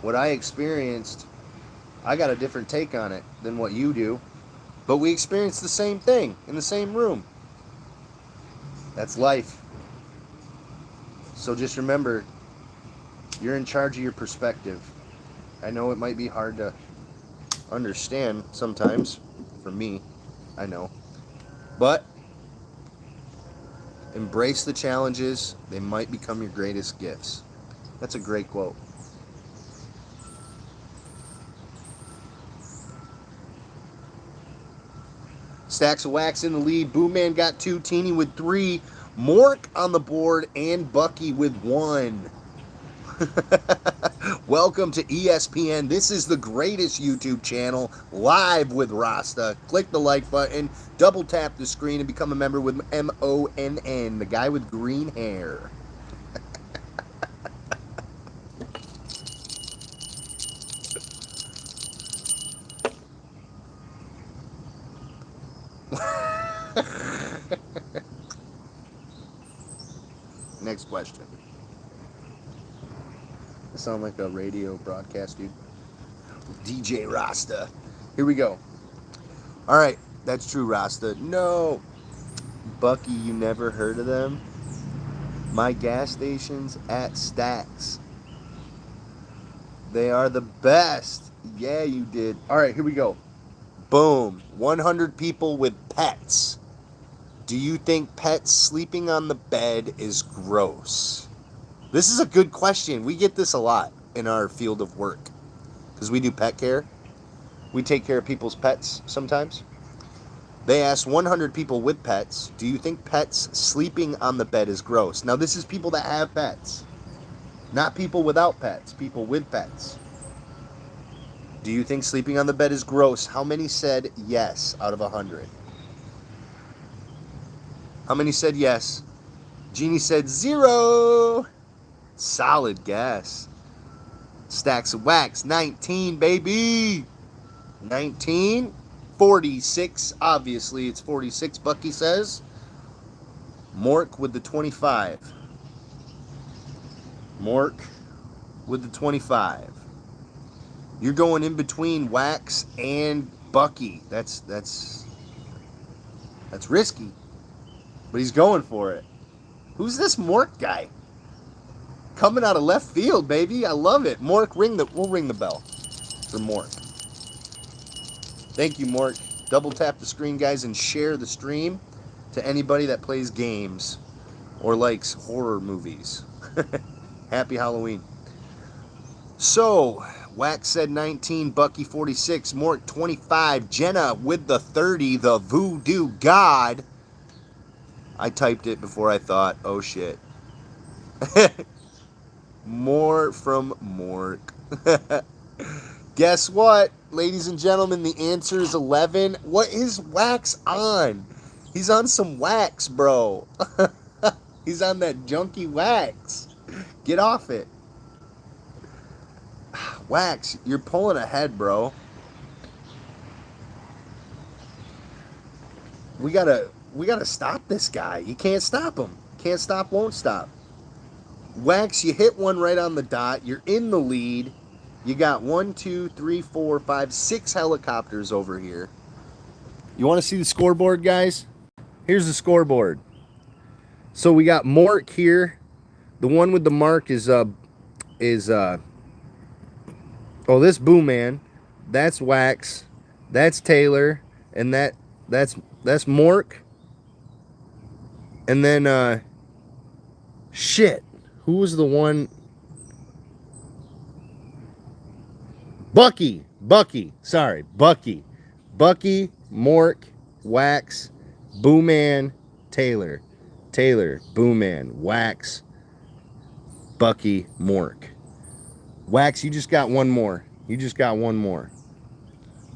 What I experienced, I got a different take on it than what you do. But we experience the same thing in the same room. That's life. So just remember, you're in charge of your perspective. I know it might be hard to understand sometimes. For me, I know. But embrace the challenges. They might become your greatest gifts. That's a great quote. Stacks of wax in the lead. Boomman got 2. Teeny with 3. Mork on the board. And Bucky with 1. Welcome to ESPN. This is the greatest YouTube channel, live with Rasta. Click the like button, double tap the screen, and become a member with MONN, the guy with green hair. Next question. I sound like a radio broadcast, dude. DJ Rasta. Here we go. All right, that's true, Rasta. No. Bucky, you never heard of them? My gas station's at Stacks. They are the best. Yeah, you did. All right, here we go. Boom. 100 people with pets. Do you think pets sleeping on the bed is gross? This is a good question. We get this a lot in our field of work because we do pet care. We take care of people's pets sometimes. They asked 100 people with pets, do you think pets sleeping on the bed is gross? Now, this is people that have pets, not people without pets, people with pets. Do you think sleeping on the bed is gross? How many said yes out of 100? How many said yes? Jeannie said 0. Solid guess. Stacks of wax, 19, baby. 19. 46. Obviously, it's 46, Bucky says. Mork with the 25. Mork with the 25. You're going in between Wax and Bucky. That's risky. But he's going for it. Who's this Mork guy? Coming out of left field, baby. I love it. Mork, we'll ring the bell for Mork. Thank you, Mork. Double tap the screen, guys, and share the stream to anybody that plays games or likes horror movies. Happy Halloween. So, Wax said 19, Bucky 46, Mork 25, Jenna with the 30, the voodoo god. I typed it before I thought, oh shit. More from Mork. Guess what, ladies and gentlemen? The answer is 11. What is Wax on? He's on some wax, bro. He's on that junky wax. Get off it. Wax, you're pulling ahead, bro. We gotta stop this guy. You can't stop him. Can't stop, won't stop. Wax, you hit one right on the dot. You're in the lead. You got 1, 2, 3, 4, 5, 6 helicopters over here. You want to see the scoreboard, guys? Here's the scoreboard. So we got Mork here. The one with the mark is oh, this Boo Man. That's Wax. That's Taylor. And that's Mork. And then shit. Who was the one? Bucky. Sorry, Bucky. Bucky, Mork, Wax, Boo Man, Taylor. Boo Man, Wax, Bucky, Mork. Wax, you just got one more.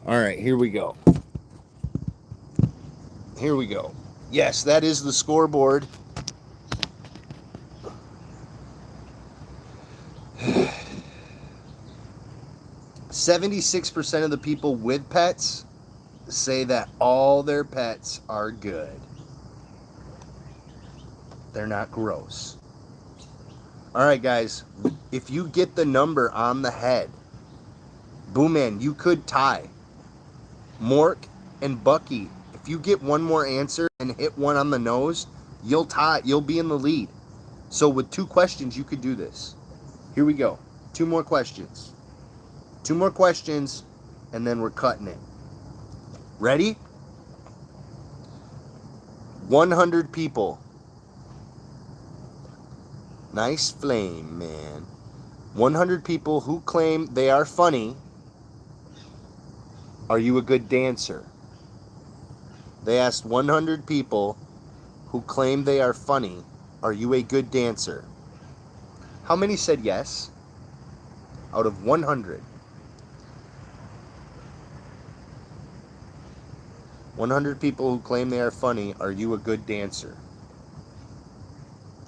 All right, here we go. Yes, that is the scoreboard. 76% of the people with pets say that all their pets are good. They're not gross. All right, guys. If you get the number on the head, Boo Man, you could tie. Mork and Bucky, if you get one more answer and hit one on the nose, you'll tie. You'll be in the lead. So with 2 questions, you could do this. Here we go. 2 more questions. 2 more questions, and then we're cutting it. Ready? 100 people. Nice flame, man. 100 people who claim they are funny. Are you a good dancer? They asked 100 people who claim they are funny. Are you a good dancer? How many said yes? Out of 100. 100 people who claim they are funny, are you a good dancer?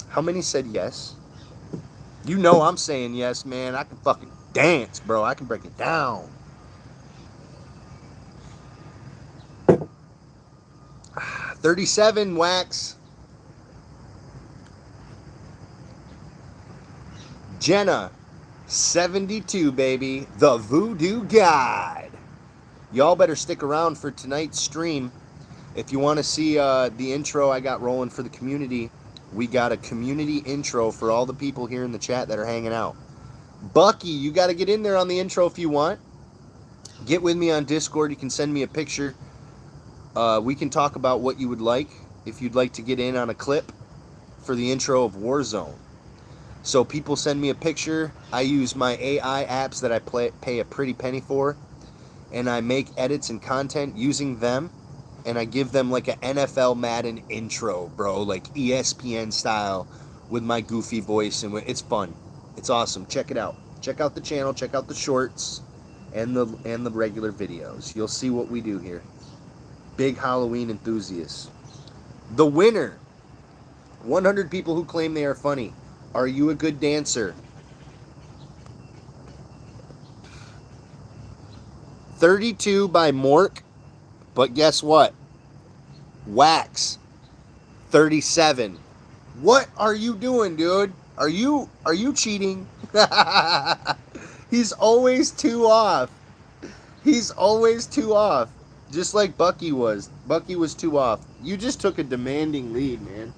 How many said yes? You know I'm saying yes, man. I can fucking dance, bro. I can break it down. $37, Wax. Jenna, 72, baby. The Voodoo God. Y'all better stick around for tonight's stream. If you want to see the intro I got rolling for the community, we got a community intro for all the people here in the chat that are hanging out. Bucky, you got to get in there on the intro if you want. Get with me on Discord. You can send me a picture. We can talk about what you would like. If you'd like to get in on a clip for the intro of Warzone. So people send me a picture. I use my AI apps that I pay a pretty penny for. And I make edits and content using them. and I give them like an NFL Madden intro, bro, like ESPN style with my goofy voice, and it's fun. It's awesome. Check it out. Check out the channel. Check out the shorts and the regular videos. You'll see what we do here. Big Halloween enthusiasts. The winner. 100 people who claim they are funny. Are you a good dancer? 32 by Mork. But guess what? Wax. 37. What are you doing, dude? Are you cheating? He's always 2 off. He's always 2 off. Just like Bucky was. Bucky was 2 off. You just took a demanding lead, man.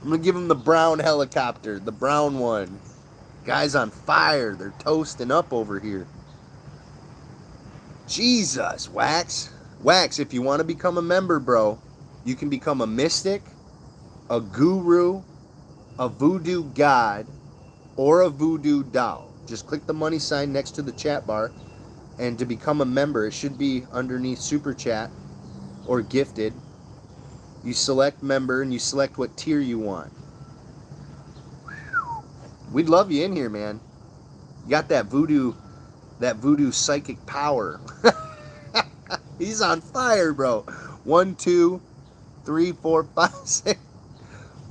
I'm going to give him the brown helicopter. The brown one. Guys on fire. They're toasting up over here. Jesus, Wax. Wax, if you want to become a member, bro, you can become a mystic, a guru, a voodoo god, or a voodoo doll. Just click the money sign next to the chat bar, and to become a member, it should be underneath Super Chat or Gifted. You select member, and you select what tier you want. We'd love you in here, man. You got that voodoo psychic power. He's on fire, bro. 1, 2, 3, 4, 5, 6.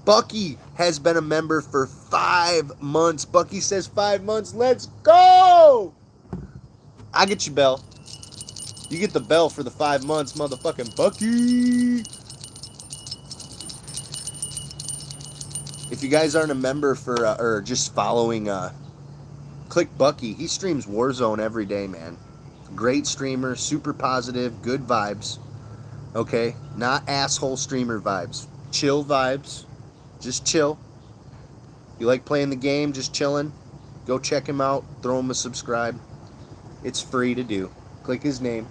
Bucky has been a member for 5 months. Bucky says 5 months. Let's go! I get you, Bell. You get the bell for the 5 months, motherfucking Bucky. If you guys aren't a member for or just following, click Bucky. He streams Warzone every day, man. Great streamer, super positive, good vibes. Okay? Not asshole streamer vibes. Chill vibes. Just chill. You like playing the game, just chilling? Go check him out. Throw him a subscribe. It's free to do. Click his name.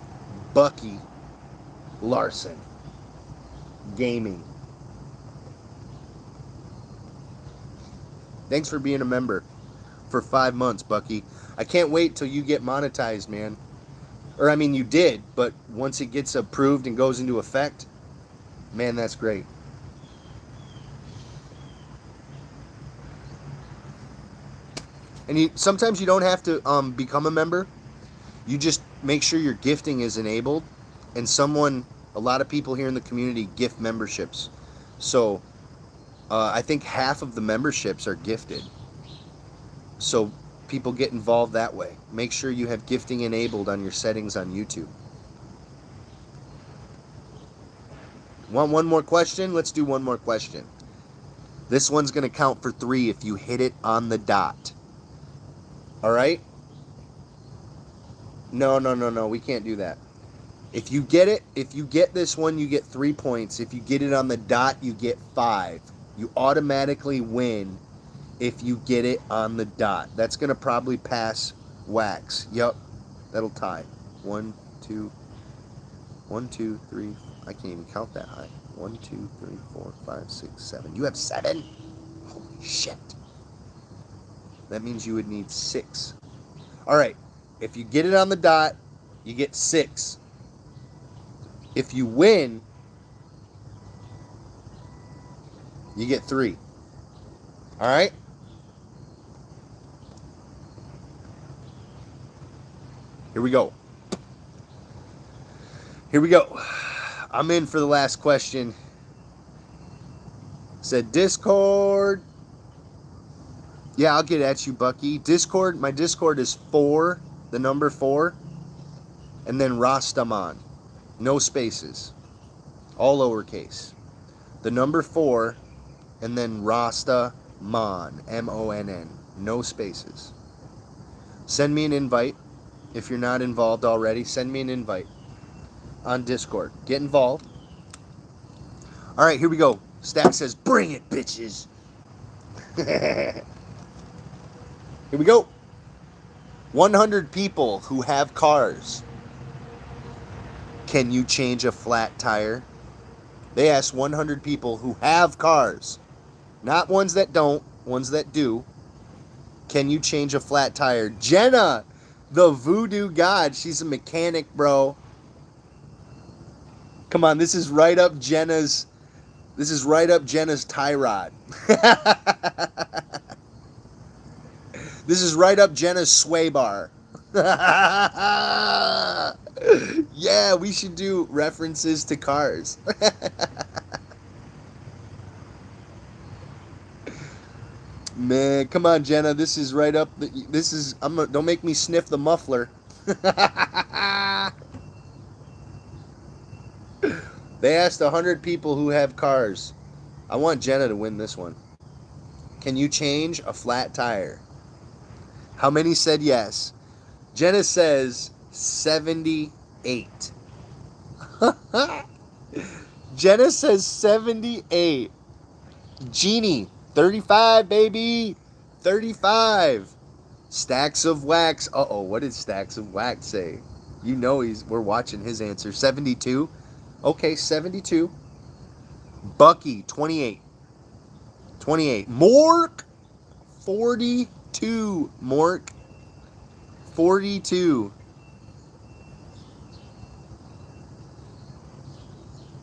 Bucky Larson. Gaming. Thanks for being a member for 5 months, Bucky. I can't wait till you get monetized, man. Or, I mean, you did, but once it gets approved and goes into effect, man, that's great. And sometimes you don't have to become a member. You just make sure your gifting is enabled. And a lot of people here in the community gift memberships. So, I think half of the memberships are gifted. So people get involved that way. Make sure you have gifting enabled on your settings on YouTube. Want one more question? Let's do one more question. This one's going to count for 3 if you hit it on the dot. All right? No. We can't do that. If you get this one, you get 3 points. If you get it on the dot, you get 5. You automatically win if you get it on the dot. That's going to probably pass Wax. Yup. That'll tie. 1, 2, 3. I can't even count that high. 1, 2, 3, 4, 5, 6, 7. You have 7? Holy shit. That means you would need 6. All right. If you get it on the dot, you get 6. If you win, you get 3. All right? Here we go. I'm in for the last question. Said Discord. Yeah, I'll get at you, Bucky. Discord, my Discord is 4, the number 4, and then Rastaman. No spaces. All lowercase. The number 4, and then Rastaman. M-O-N-N. No spaces. Send me an invite. If you're not involved already, send me an invite on Discord. Get involved. All right, here we go. Stack says, bring it, bitches. Here we go. 100 people who have cars. Can you change a flat tire? They asked 100 people who have cars. Not ones that don't, ones that do. Can you change a flat tire? Jenna, the voodoo god. She's a mechanic, bro. Come on, this is right up Jenna's. This is right up Jenna's tie rod. This is right up Jenna's sway bar. Yeah, we should do references to cars. Man, come on, Jenna. This is right up. This is. Don't make me sniff the muffler. They asked 100 people who have cars. I want Jenna to win this one. Can you change a flat tire? How many said yes? Jenna says 78. Jenna says 78. Jeannie, 35, baby. 35. Stacks of wax. Uh-oh, what did Stacks of Wax say? You know we're watching his answer. 72. Okay, 72. Bucky, 28. 28. Mork, 42. Mork, 42.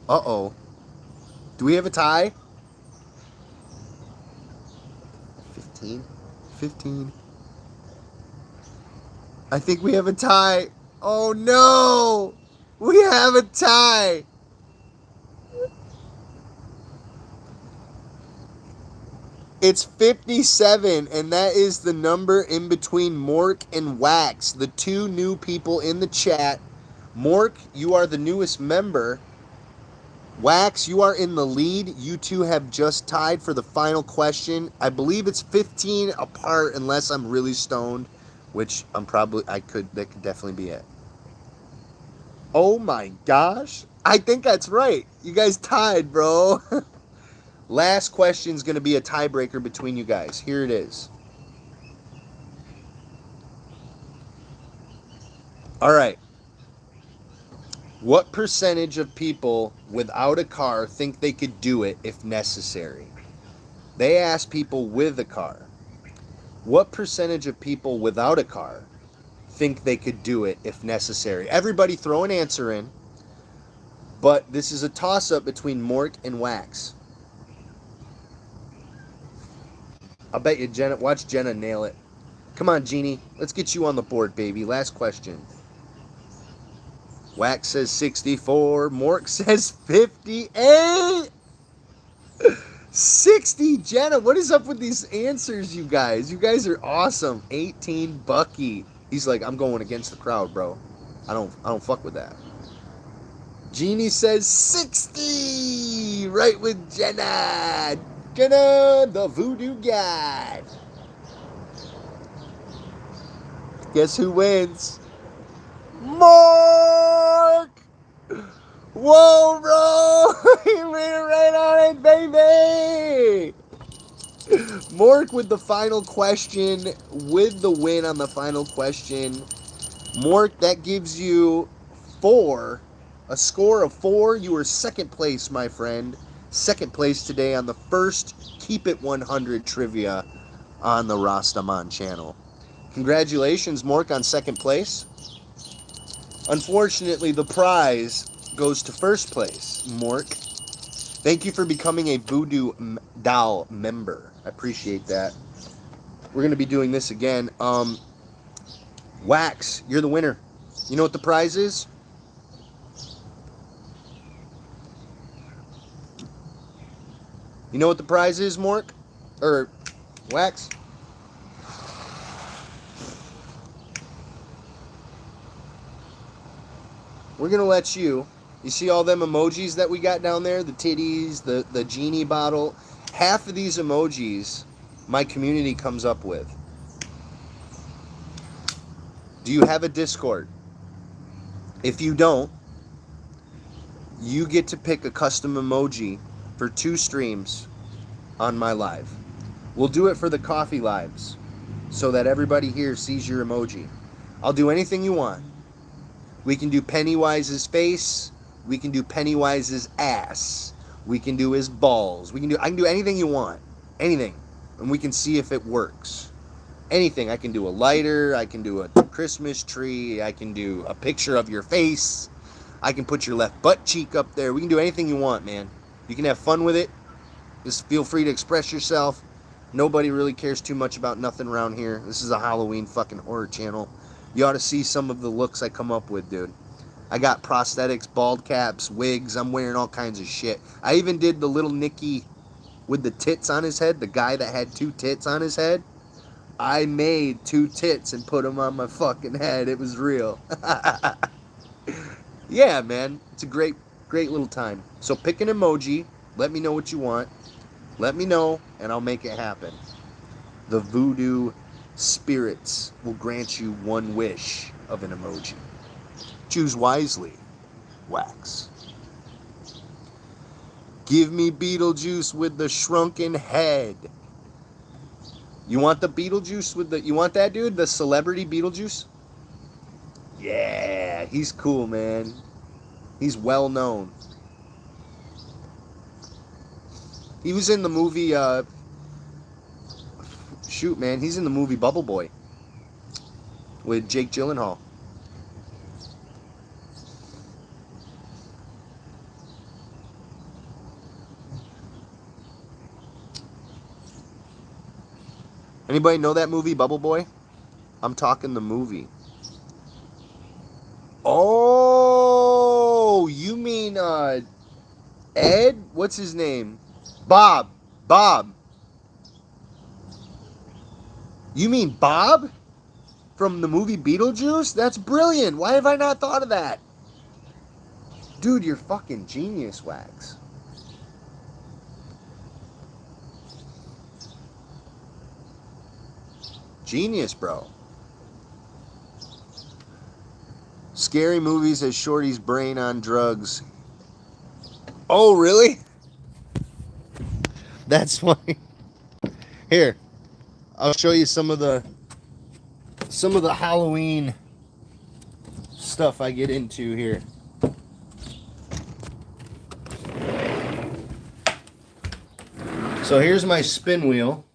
Uh-oh. Do we have a tie? 15. 15. I think we have a tie. Oh, no. We have a tie. It's 57, and that is the number in between Mork and Wax, the two new people in the chat. Mork, you are the newest member. Wax, you are in the lead. You two have just tied for the final question. I believe it's 15 apart unless I'm really stoned, which that could definitely be it. Oh my gosh. I think that's right. You guys tied, bro. Last question is going to be a tiebreaker between you guys. Here it is. All right. What percentage of people without a car think they could do it if necessary? They asked people with a car. What percentage of people without a car think they could do it if necessary? Everybody throw an answer in. But this is a toss-up between Mork and Wax. I'll bet you watch Jenna nail it. Come on, Jeannie. Let's get you on the board, baby. Last question. Wax says 64. Mork says 58. 60. Jenna, what is up with these answers, you guys? You guys are awesome. 18. Bucky. He's like, I'm going against the crowd, bro. I don't fuck with that. Jeannie says 60. Right with Jenna. Jenna, the voodoo god. Guess who wins? Mark! Whoa, bro! You made it right on it, baby! Mork with the final question, with the win on the final question. Mork, that gives you 4. A score of 4. You were second place, my friend. Second place today on the first Keep It 100 trivia on the Rastaman channel. Congratulations, Mork, on second place. Unfortunately, the prize goes to first place, Mork. Thank you for becoming a Voodoo Doll member. I appreciate that. We're going to be doing this again. Wax, you're the winner. You know what the prize is? You know what the prize is, Mork? Or Wax? We're going to let you see all them emojis that we got down there? The titties, the genie bottle. Half of these emojis my community comes up with. Do you have a Discord? If you don't, you get to pick a custom emoji for 2 streams on my live. We'll do it for the coffee lives so that everybody here sees your emoji. I'll do anything you want. We can do Pennywise's face. We can do Pennywise's ass. We can do his balls. I can do anything you want. Anything. And we can see if it works. Anything. I can do a lighter. I can do a Christmas tree. I can do a picture of your face. I can put your left butt cheek up there. We can do anything you want, man. You can have fun with it. Just feel free to express yourself. Nobody really cares too much about nothing around here. This is a Halloween fucking horror channel. You ought to see some of the looks I come up with, dude. I got prosthetics, bald caps, wigs. I'm wearing all kinds of shit. I even did the little Nicky with the tits on his head, the guy that had 2 tits on his head. I made 2 tits and put them on my fucking head. It was real. Yeah, man. It's a great little time. So pick an emoji. Let me know what you want. Let me know, and I'll make it happen. The voodoo spirits will grant you one wish of an emoji. Choose wisely, Wax. Give me Beetlejuice with the shrunken head. You want the Beetlejuice with the... You want that, dude? The celebrity Beetlejuice? Yeah, he's cool, man. He's well known. He was in the movie... shoot, man. He's in the movie Bubble Boy with Jake Gyllenhaal. Anybody know that movie, Bubble Boy? I'm talking the movie. Oh, you mean Ed? What's his name? Bob. Bob. You mean Bob? From the movie Beetlejuice? That's brilliant. Why have I not thought of that? Dude, you're fucking genius, Wax. Genius, bro. Scary movies has Shorty's brain on drugs. Oh, really? That's funny. Here, I'll show you some of the Halloween stuff I get into here. So here's my spin wheel.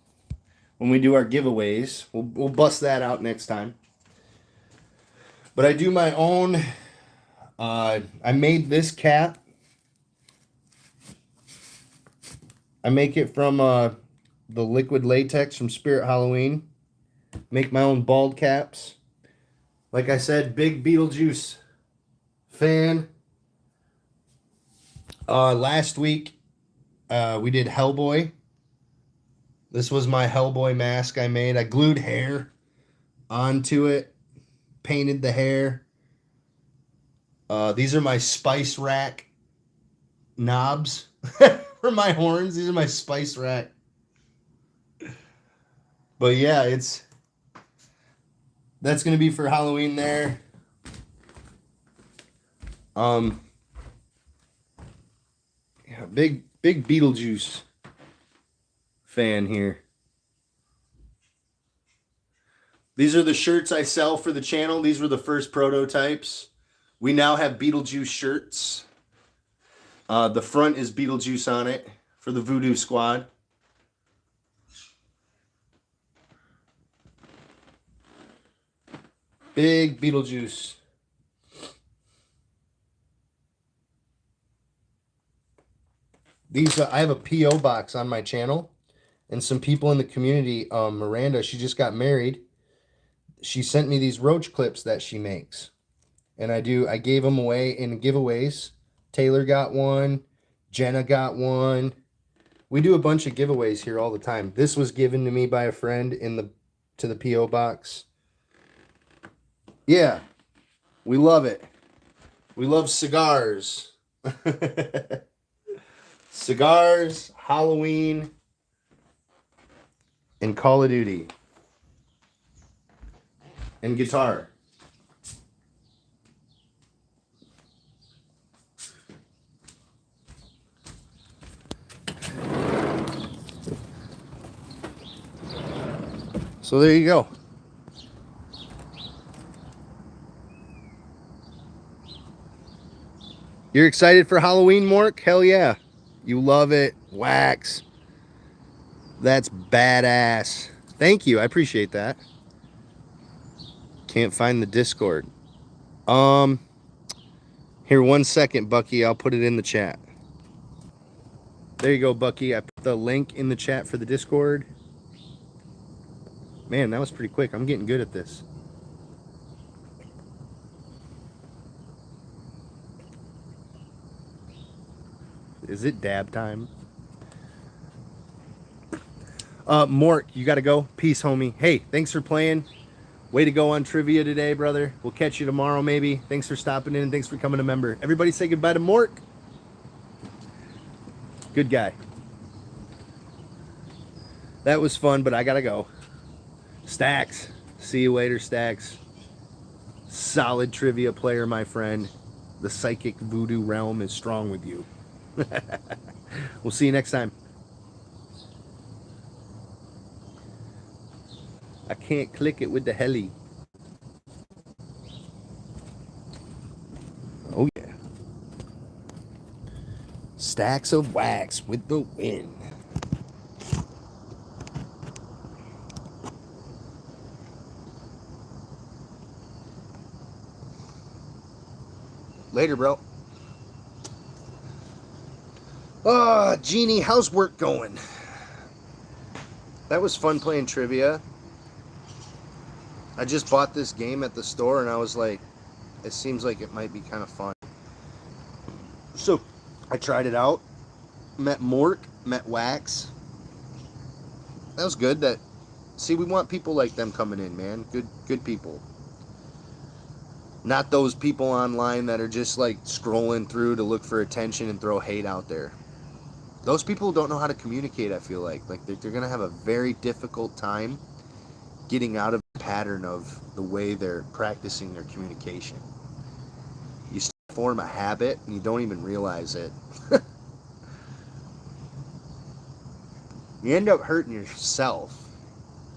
When we do our giveaways, we'll bust that out next time. But I do my own. I made this cap. I make it from the liquid latex from Spirit Halloween. Make my own bald caps. Like I said, big Beetlejuice fan. Last week we did Hellboy. This was my Hellboy mask I made. I glued hair onto it, painted the hair. These are my spice rack knobs for my horns. These are my spice rack. But yeah, that's gonna be for Halloween there. Yeah, big Beetlejuice fan here. These are the shirts I sell for the channel. These were the first prototypes. We now have Beetlejuice shirts. The front is Beetlejuice on it for the Voodoo Squad. Big Beetlejuice. These I have a P.O. box on my channel. And some people in the community, Miranda, she just got married. She sent me these roach clips that she makes. And I gave them away in giveaways. Taylor got one. Jenna got one. We do a bunch of giveaways here all the time. This was given to me by a friend to the P.O. box. Yeah. We love it. We love cigars. Cigars, Halloween, and Call of Duty. And guitar. So there you go. You're excited for Halloween, Mork? Hell yeah. You love it. Wax. That's badass. Thank you. I appreciate that. Can't find the Discord. Here, 1 second, Bucky. I'll put it in the chat. There you go, Bucky. I put the link in the chat for the Discord. Man, that was pretty quick. I'm getting good at this. Is it dab time? Mork, you got to go. Peace, homie. Hey, thanks for playing. Way to go on trivia today, brother. We'll catch you tomorrow, maybe. Thanks for stopping in and thanks for coming a member. Everybody say goodbye to Mork. Good guy. That was fun, but I got to go. Stacks. See you later, Stacks. Solid trivia player, my friend. The psychic voodoo realm is strong with you. We'll see you next time. I can't click it with the heli. Oh, yeah. Stacks of wax with the wind. Later, bro. Oh, Jeannie, how's work going? That was fun playing trivia. I just bought this game at the store and I was like, it seems like it might be kind of fun. So I tried it out, met Mork, met Wax. That was good. See, we want people like them coming in, man. Good people. Not those people online that are just like scrolling through to look for attention and throw hate out there. Those people don't know how to communicate, I feel like. Like they're going to have a very difficult time getting out of the pattern of the way they're practicing their communication. You form a habit and you don't even realize it. You end up hurting yourself,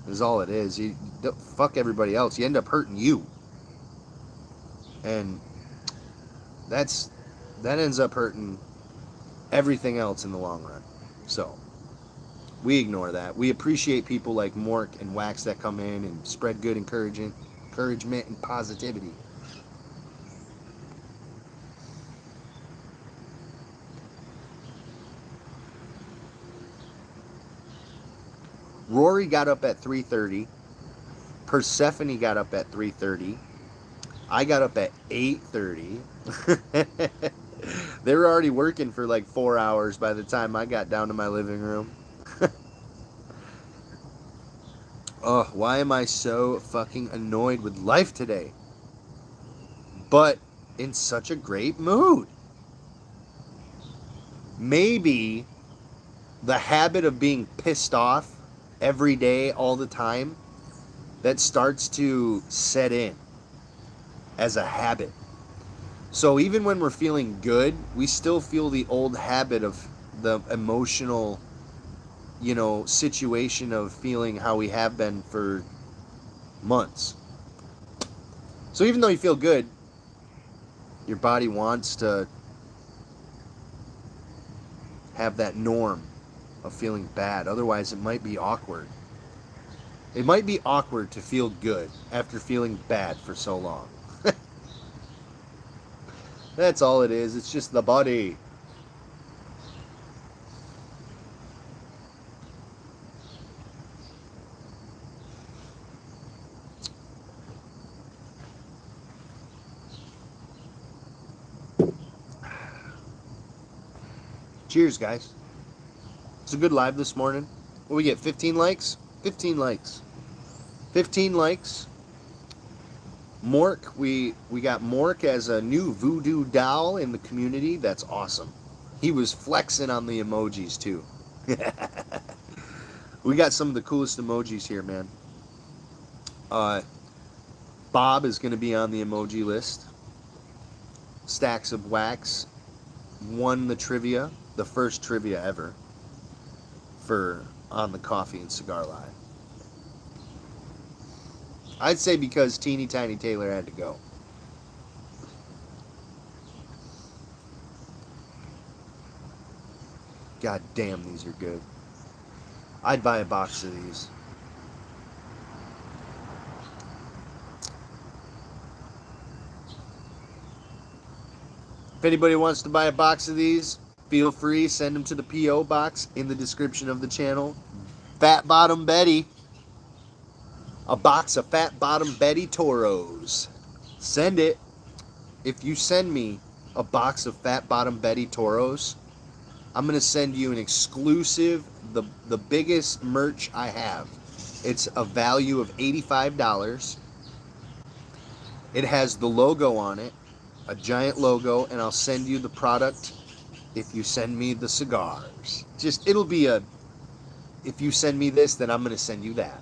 is all it is. You don't fuck everybody else. You end up hurting you. And that ends up hurting everything else in the long run. So we ignore that. We appreciate people like Mork and Wax that come in and spread good encouragement and positivity. Rory got up at 3:30. Persephone got up at 3:30. I got up at 8:30. They were already working for like 4 hours by the time I got down to my living room. Oh, why am I so fucking annoyed with life today? But in such a great mood. Maybe the habit of being pissed off every day, all the time, that starts to set in as a habit. So even when we're feeling good, we still feel the old habit of the emotional, situation of feeling how we have been for months. So even though you feel good, your body wants to have that norm of feeling bad. Otherwise, it might be awkward. It might be awkward to feel good after feeling bad for so long. That's all it is. It's just the body. Cheers, guys. It's a good live this morning. What we get, 15 likes? 15 likes. 15 likes. Mork, we got Mork as a new voodoo doll in the community. That's awesome. He was flexing on the emojis too. We got some of the coolest emojis here, man. Bob is going to be on the emoji list. Stacks of Wax won the trivia, the first trivia ever for On the Coffee and Cigar Live. I'd say because Teeny Tiny Taylor had to go. God damn, these are good. I'd buy a box of these. anybody wants to buy a box of these, feel free. Send them to the P.O. box in the description of the channel. Fat Bottom Betty. A box of Fat Bottom Betty Toros. Send it. If you send me a box of Fat Bottom Betty Toros, I'm going to send you an exclusive, the biggest merch I have. It's a value of $85. It has the logo on it, a giant logo, and I'll send you the product if you send me the cigars. Just, it'll be a, if you send me this, then I'm going to send you that.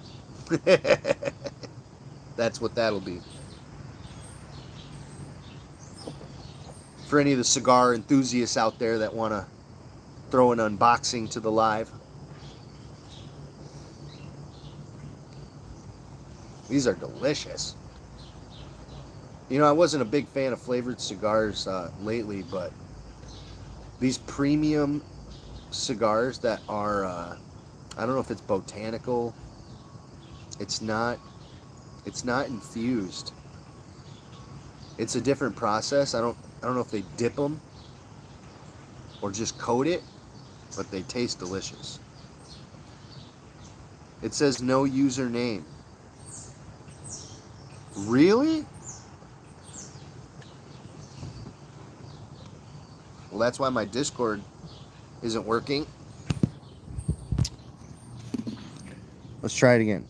That's what that'll be. For any of the cigar enthusiasts out there that want to throw an unboxing to the live. These are delicious. You know, I wasn't a big fan of flavored cigars lately, but these premium cigars that are, I don't know if it's botanical. It's not infused. It's a different process. I don't know if they dip them or just coat it, but they taste delicious. It says no username. Really? Well, that's why my Discord isn't working. Let's try it again.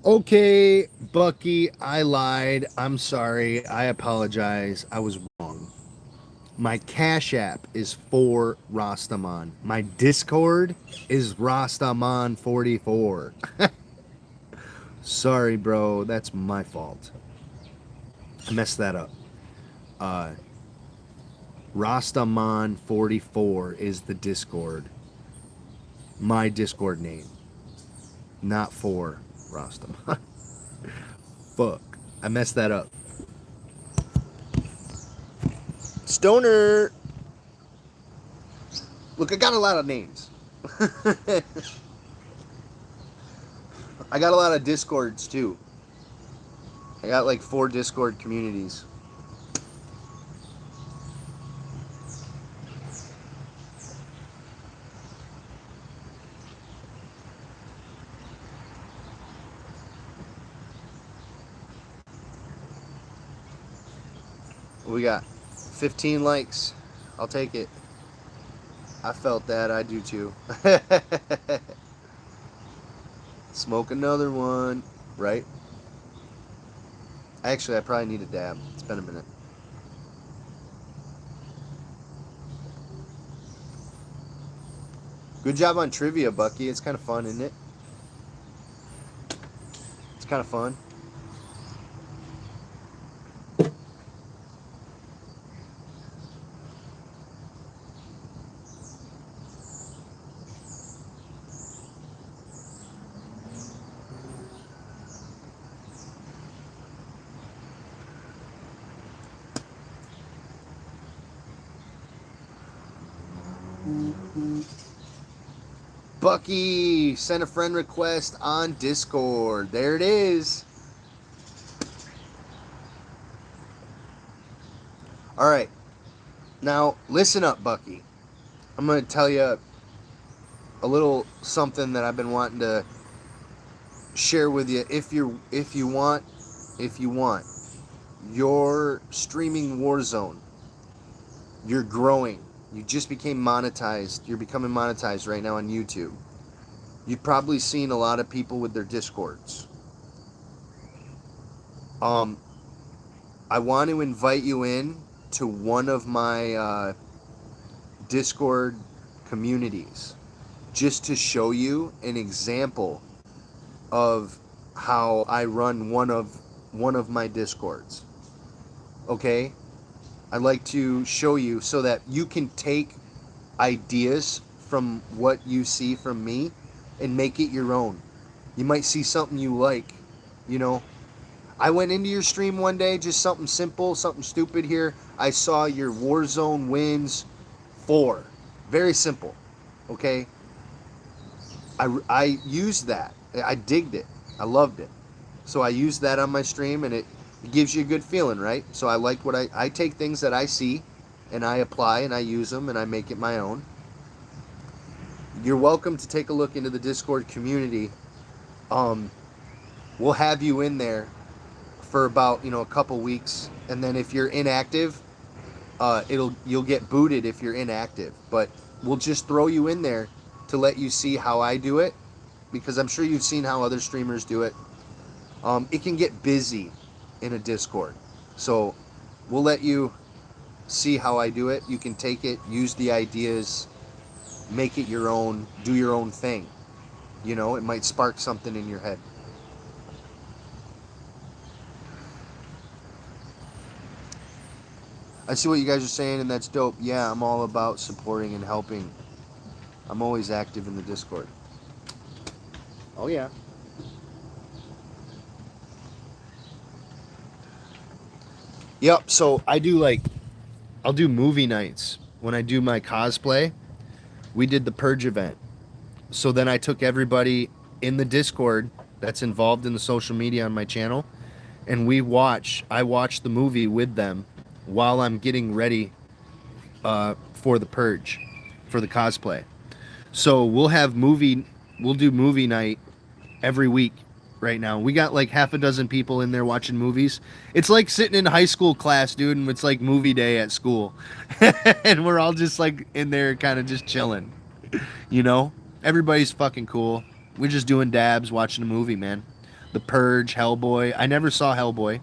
Okay, Bucky, I lied. I'm sorry. I apologize. I was wrong. My Cash App is for Rastaman. My Discord is Rastaman44. Sorry, bro. That's my fault. I messed that up. Rastaman44 is the Discord. My Discord name. Not for Rastaman. Fuck. I messed that up. Stoner. Look, I got a lot of names. I got a lot of Discords too. I got like 4 Discord communities. We got 15 likes. I'll take it. I felt that. I do too. Smoke another one. Right? Actually, I probably need a dab. It's been a minute. Good job on trivia, Bucky. It's kind of fun, isn't it? It's kind of fun. Bucky, send a friend request on Discord. There it is. All right. Now, listen up, Bucky. I'm going to tell you a little something that I've been wanting to share with you. If you want, you're streaming Warzone. You're growing. You just became monetized. You're becoming monetized right now on YouTube. You've probably seen a lot of people with their Discords. I want to invite you in to one of my Discord communities just to show you an example of how I run one of my Discords. Okay? I'd like to show you so that you can take ideas from what you see from me and make it your own. You might see something you like, you know. I went into your stream one day, just something simple, something stupid here. I saw your Warzone wins 4. Very simple, okay? I used that. I digged it. I loved it. So I use that on my stream, and it gives you a good feeling, right? So I like what I take things that I see, and I apply and I use them and I make it my own. You're welcome to take a look into the Discord community. Um, we'll have you in there for about a couple weeks, and then if you're inactive, you'll get booted if you're inactive. But we'll just throw you in there to let you see how I do it, because I'm sure you've seen how other streamers do it. It can get busy in a Discord, so we'll let you see how I do it. You can take it, use the ideas, make it your own, do your own thing. It might spark something in your head. I see what you guys are saying, and that's dope. Yeah, I'm all about supporting and helping. I'm always active in the Discord. Oh, yeah. Yep, so I'll do movie nights. When I do my cosplay, we did the Purge event. So then I took everybody in the Discord that's involved in the social media on my channel, and I watch the movie with them while I'm getting ready for the Purge, for the cosplay. So we'll do movie night every week right now. We got like half a dozen people in there watching movies. It's like sitting in high school class, dude, and it's like movie day at school. And we're all just like in there kind of just chilling. Everybody's fucking cool. We're just doing dabs, watching a movie, man. The Purge, Hellboy. I never saw Hellboy.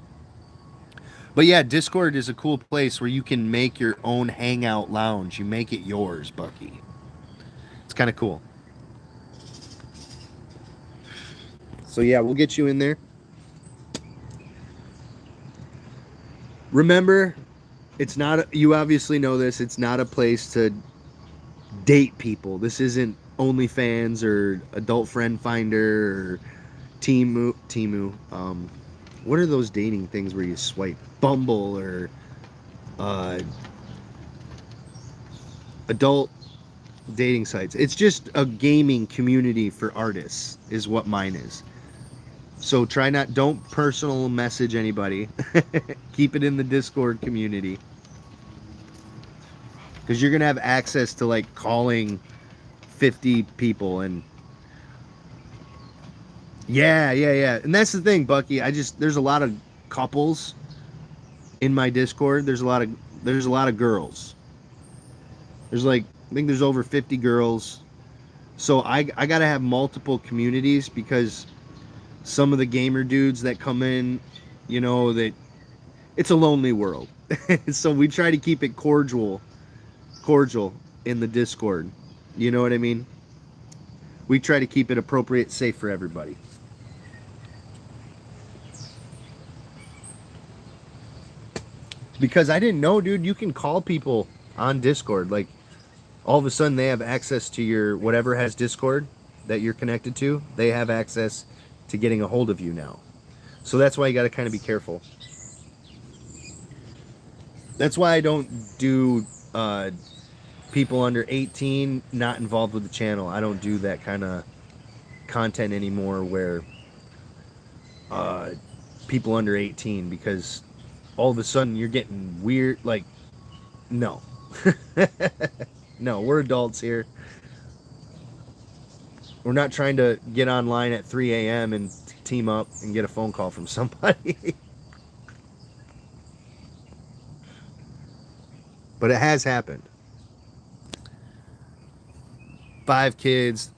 But yeah, Discord is a cool place where you can make your own hangout lounge. You make it yours, Bucky. It's kind of cool. So yeah, we'll get you in there. Remember, you obviously know this, it's not a place to date people. This isn't OnlyFans or Adult Friend Finder or Temu. What are those dating things where you swipe? Bumble or adult dating sites. It's just a gaming community for artists is what mine is. So don't personal message anybody. Keep it in the Discord community. Because you're going to have access to like calling 50 people and yeah. And that's the thing, Bucky. There's a lot of couples in my Discord. There's a lot of girls. I think there's over 50 girls. So I got to have multiple communities because some of the gamer dudes that come in, that it's a lonely world. So we try to keep it cordial in the Discord. You know what I mean? We try to keep it appropriate, safe for everybody. Because I didn't know, dude, you can call people on Discord. Like, all of a sudden they have access to your whatever has Discord that you're connected to. They have access to getting a hold of you now. So that's why you got to kind of be careful. That's why I don't do people under 18 not involved with the channel. I don't do that kind of content anymore where people under 18, because all of a sudden you're getting weird. Like, no. No, we're adults here. We're not trying to get online at 3 a.m. and team up and get a phone call from somebody. But it has happened. 5 kids,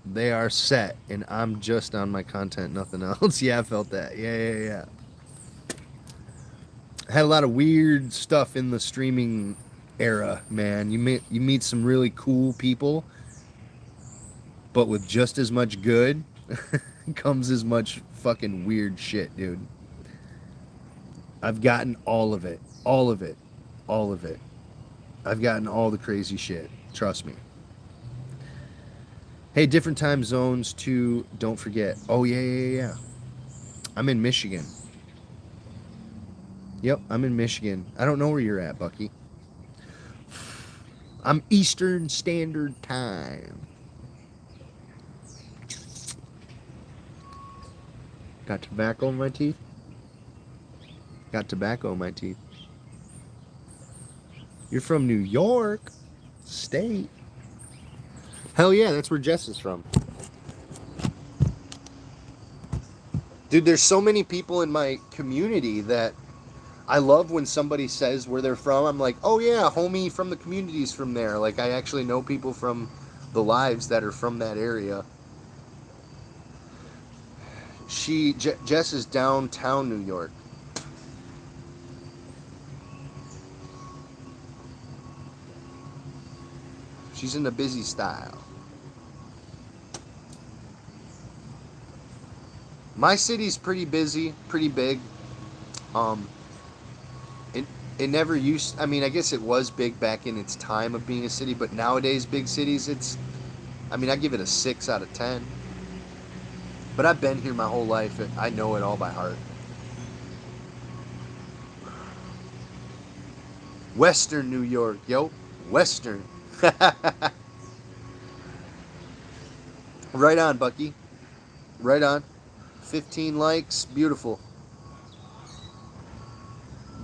they are set, and I'm just on my content, nothing else. Yeah, I felt that. Yeah. I had a lot of weird stuff in the streaming era, man. You meet some really cool people, but with just as much good comes as much fucking weird shit, dude. I've gotten all of it. I've gotten all the crazy shit. Trust me. Hey, different time zones too. Don't forget. Oh, yeah. I'm in Michigan. Yep, I'm in Michigan. I don't know where you're at, Bucky. I'm Eastern Standard Time. Got tobacco in my teeth? Got tobacco in my teeth. You're from New York State. Hell yeah, that's where Jess is from. Dude, there's so many people in my community that I love when somebody says where they're from. I'm like, oh yeah, homie from the community's from there. Like, I actually know people from the lives that are from that area. Jess is downtown New York. She's in the busy style. My city's pretty busy, pretty big. It never used. I mean, I guess it was big back in its time of being a city, but nowadays big cities, it's. I mean, I give it a 6 out of 10. But I've been here my whole life. And I know it all by heart. Western New York, yo, Western. Right on, Bucky. Right on. 15 likes, beautiful.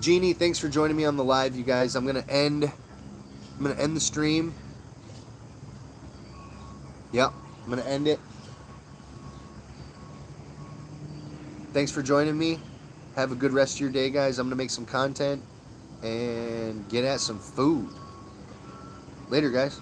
Jeannie, thanks for joining me on the live, you guys. I'm gonna end the stream. Yep, I'm gonna end it. Thanks for joining me. Have a good rest of your day, guys. I'm gonna make some content and get at some food. Later, guys.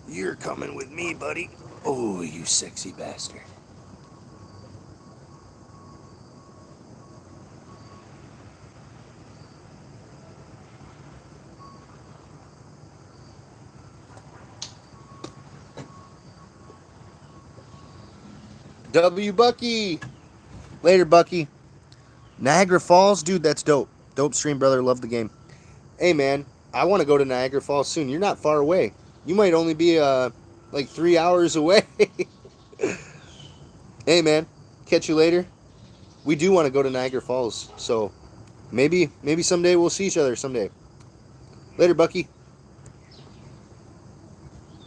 You're coming with me, buddy. Oh, you sexy bastard. W Bucky. Later, Bucky. Niagara Falls, dude, that's dope. Dope stream, brother. Love the game. Hey, man, I want to go to Niagara Falls soon. You're not far away. You might only be like 3 hours away. Hey, man, catch you later. We do want to go to Niagara Falls, so maybe someday we'll see each other someday. Later, Bucky.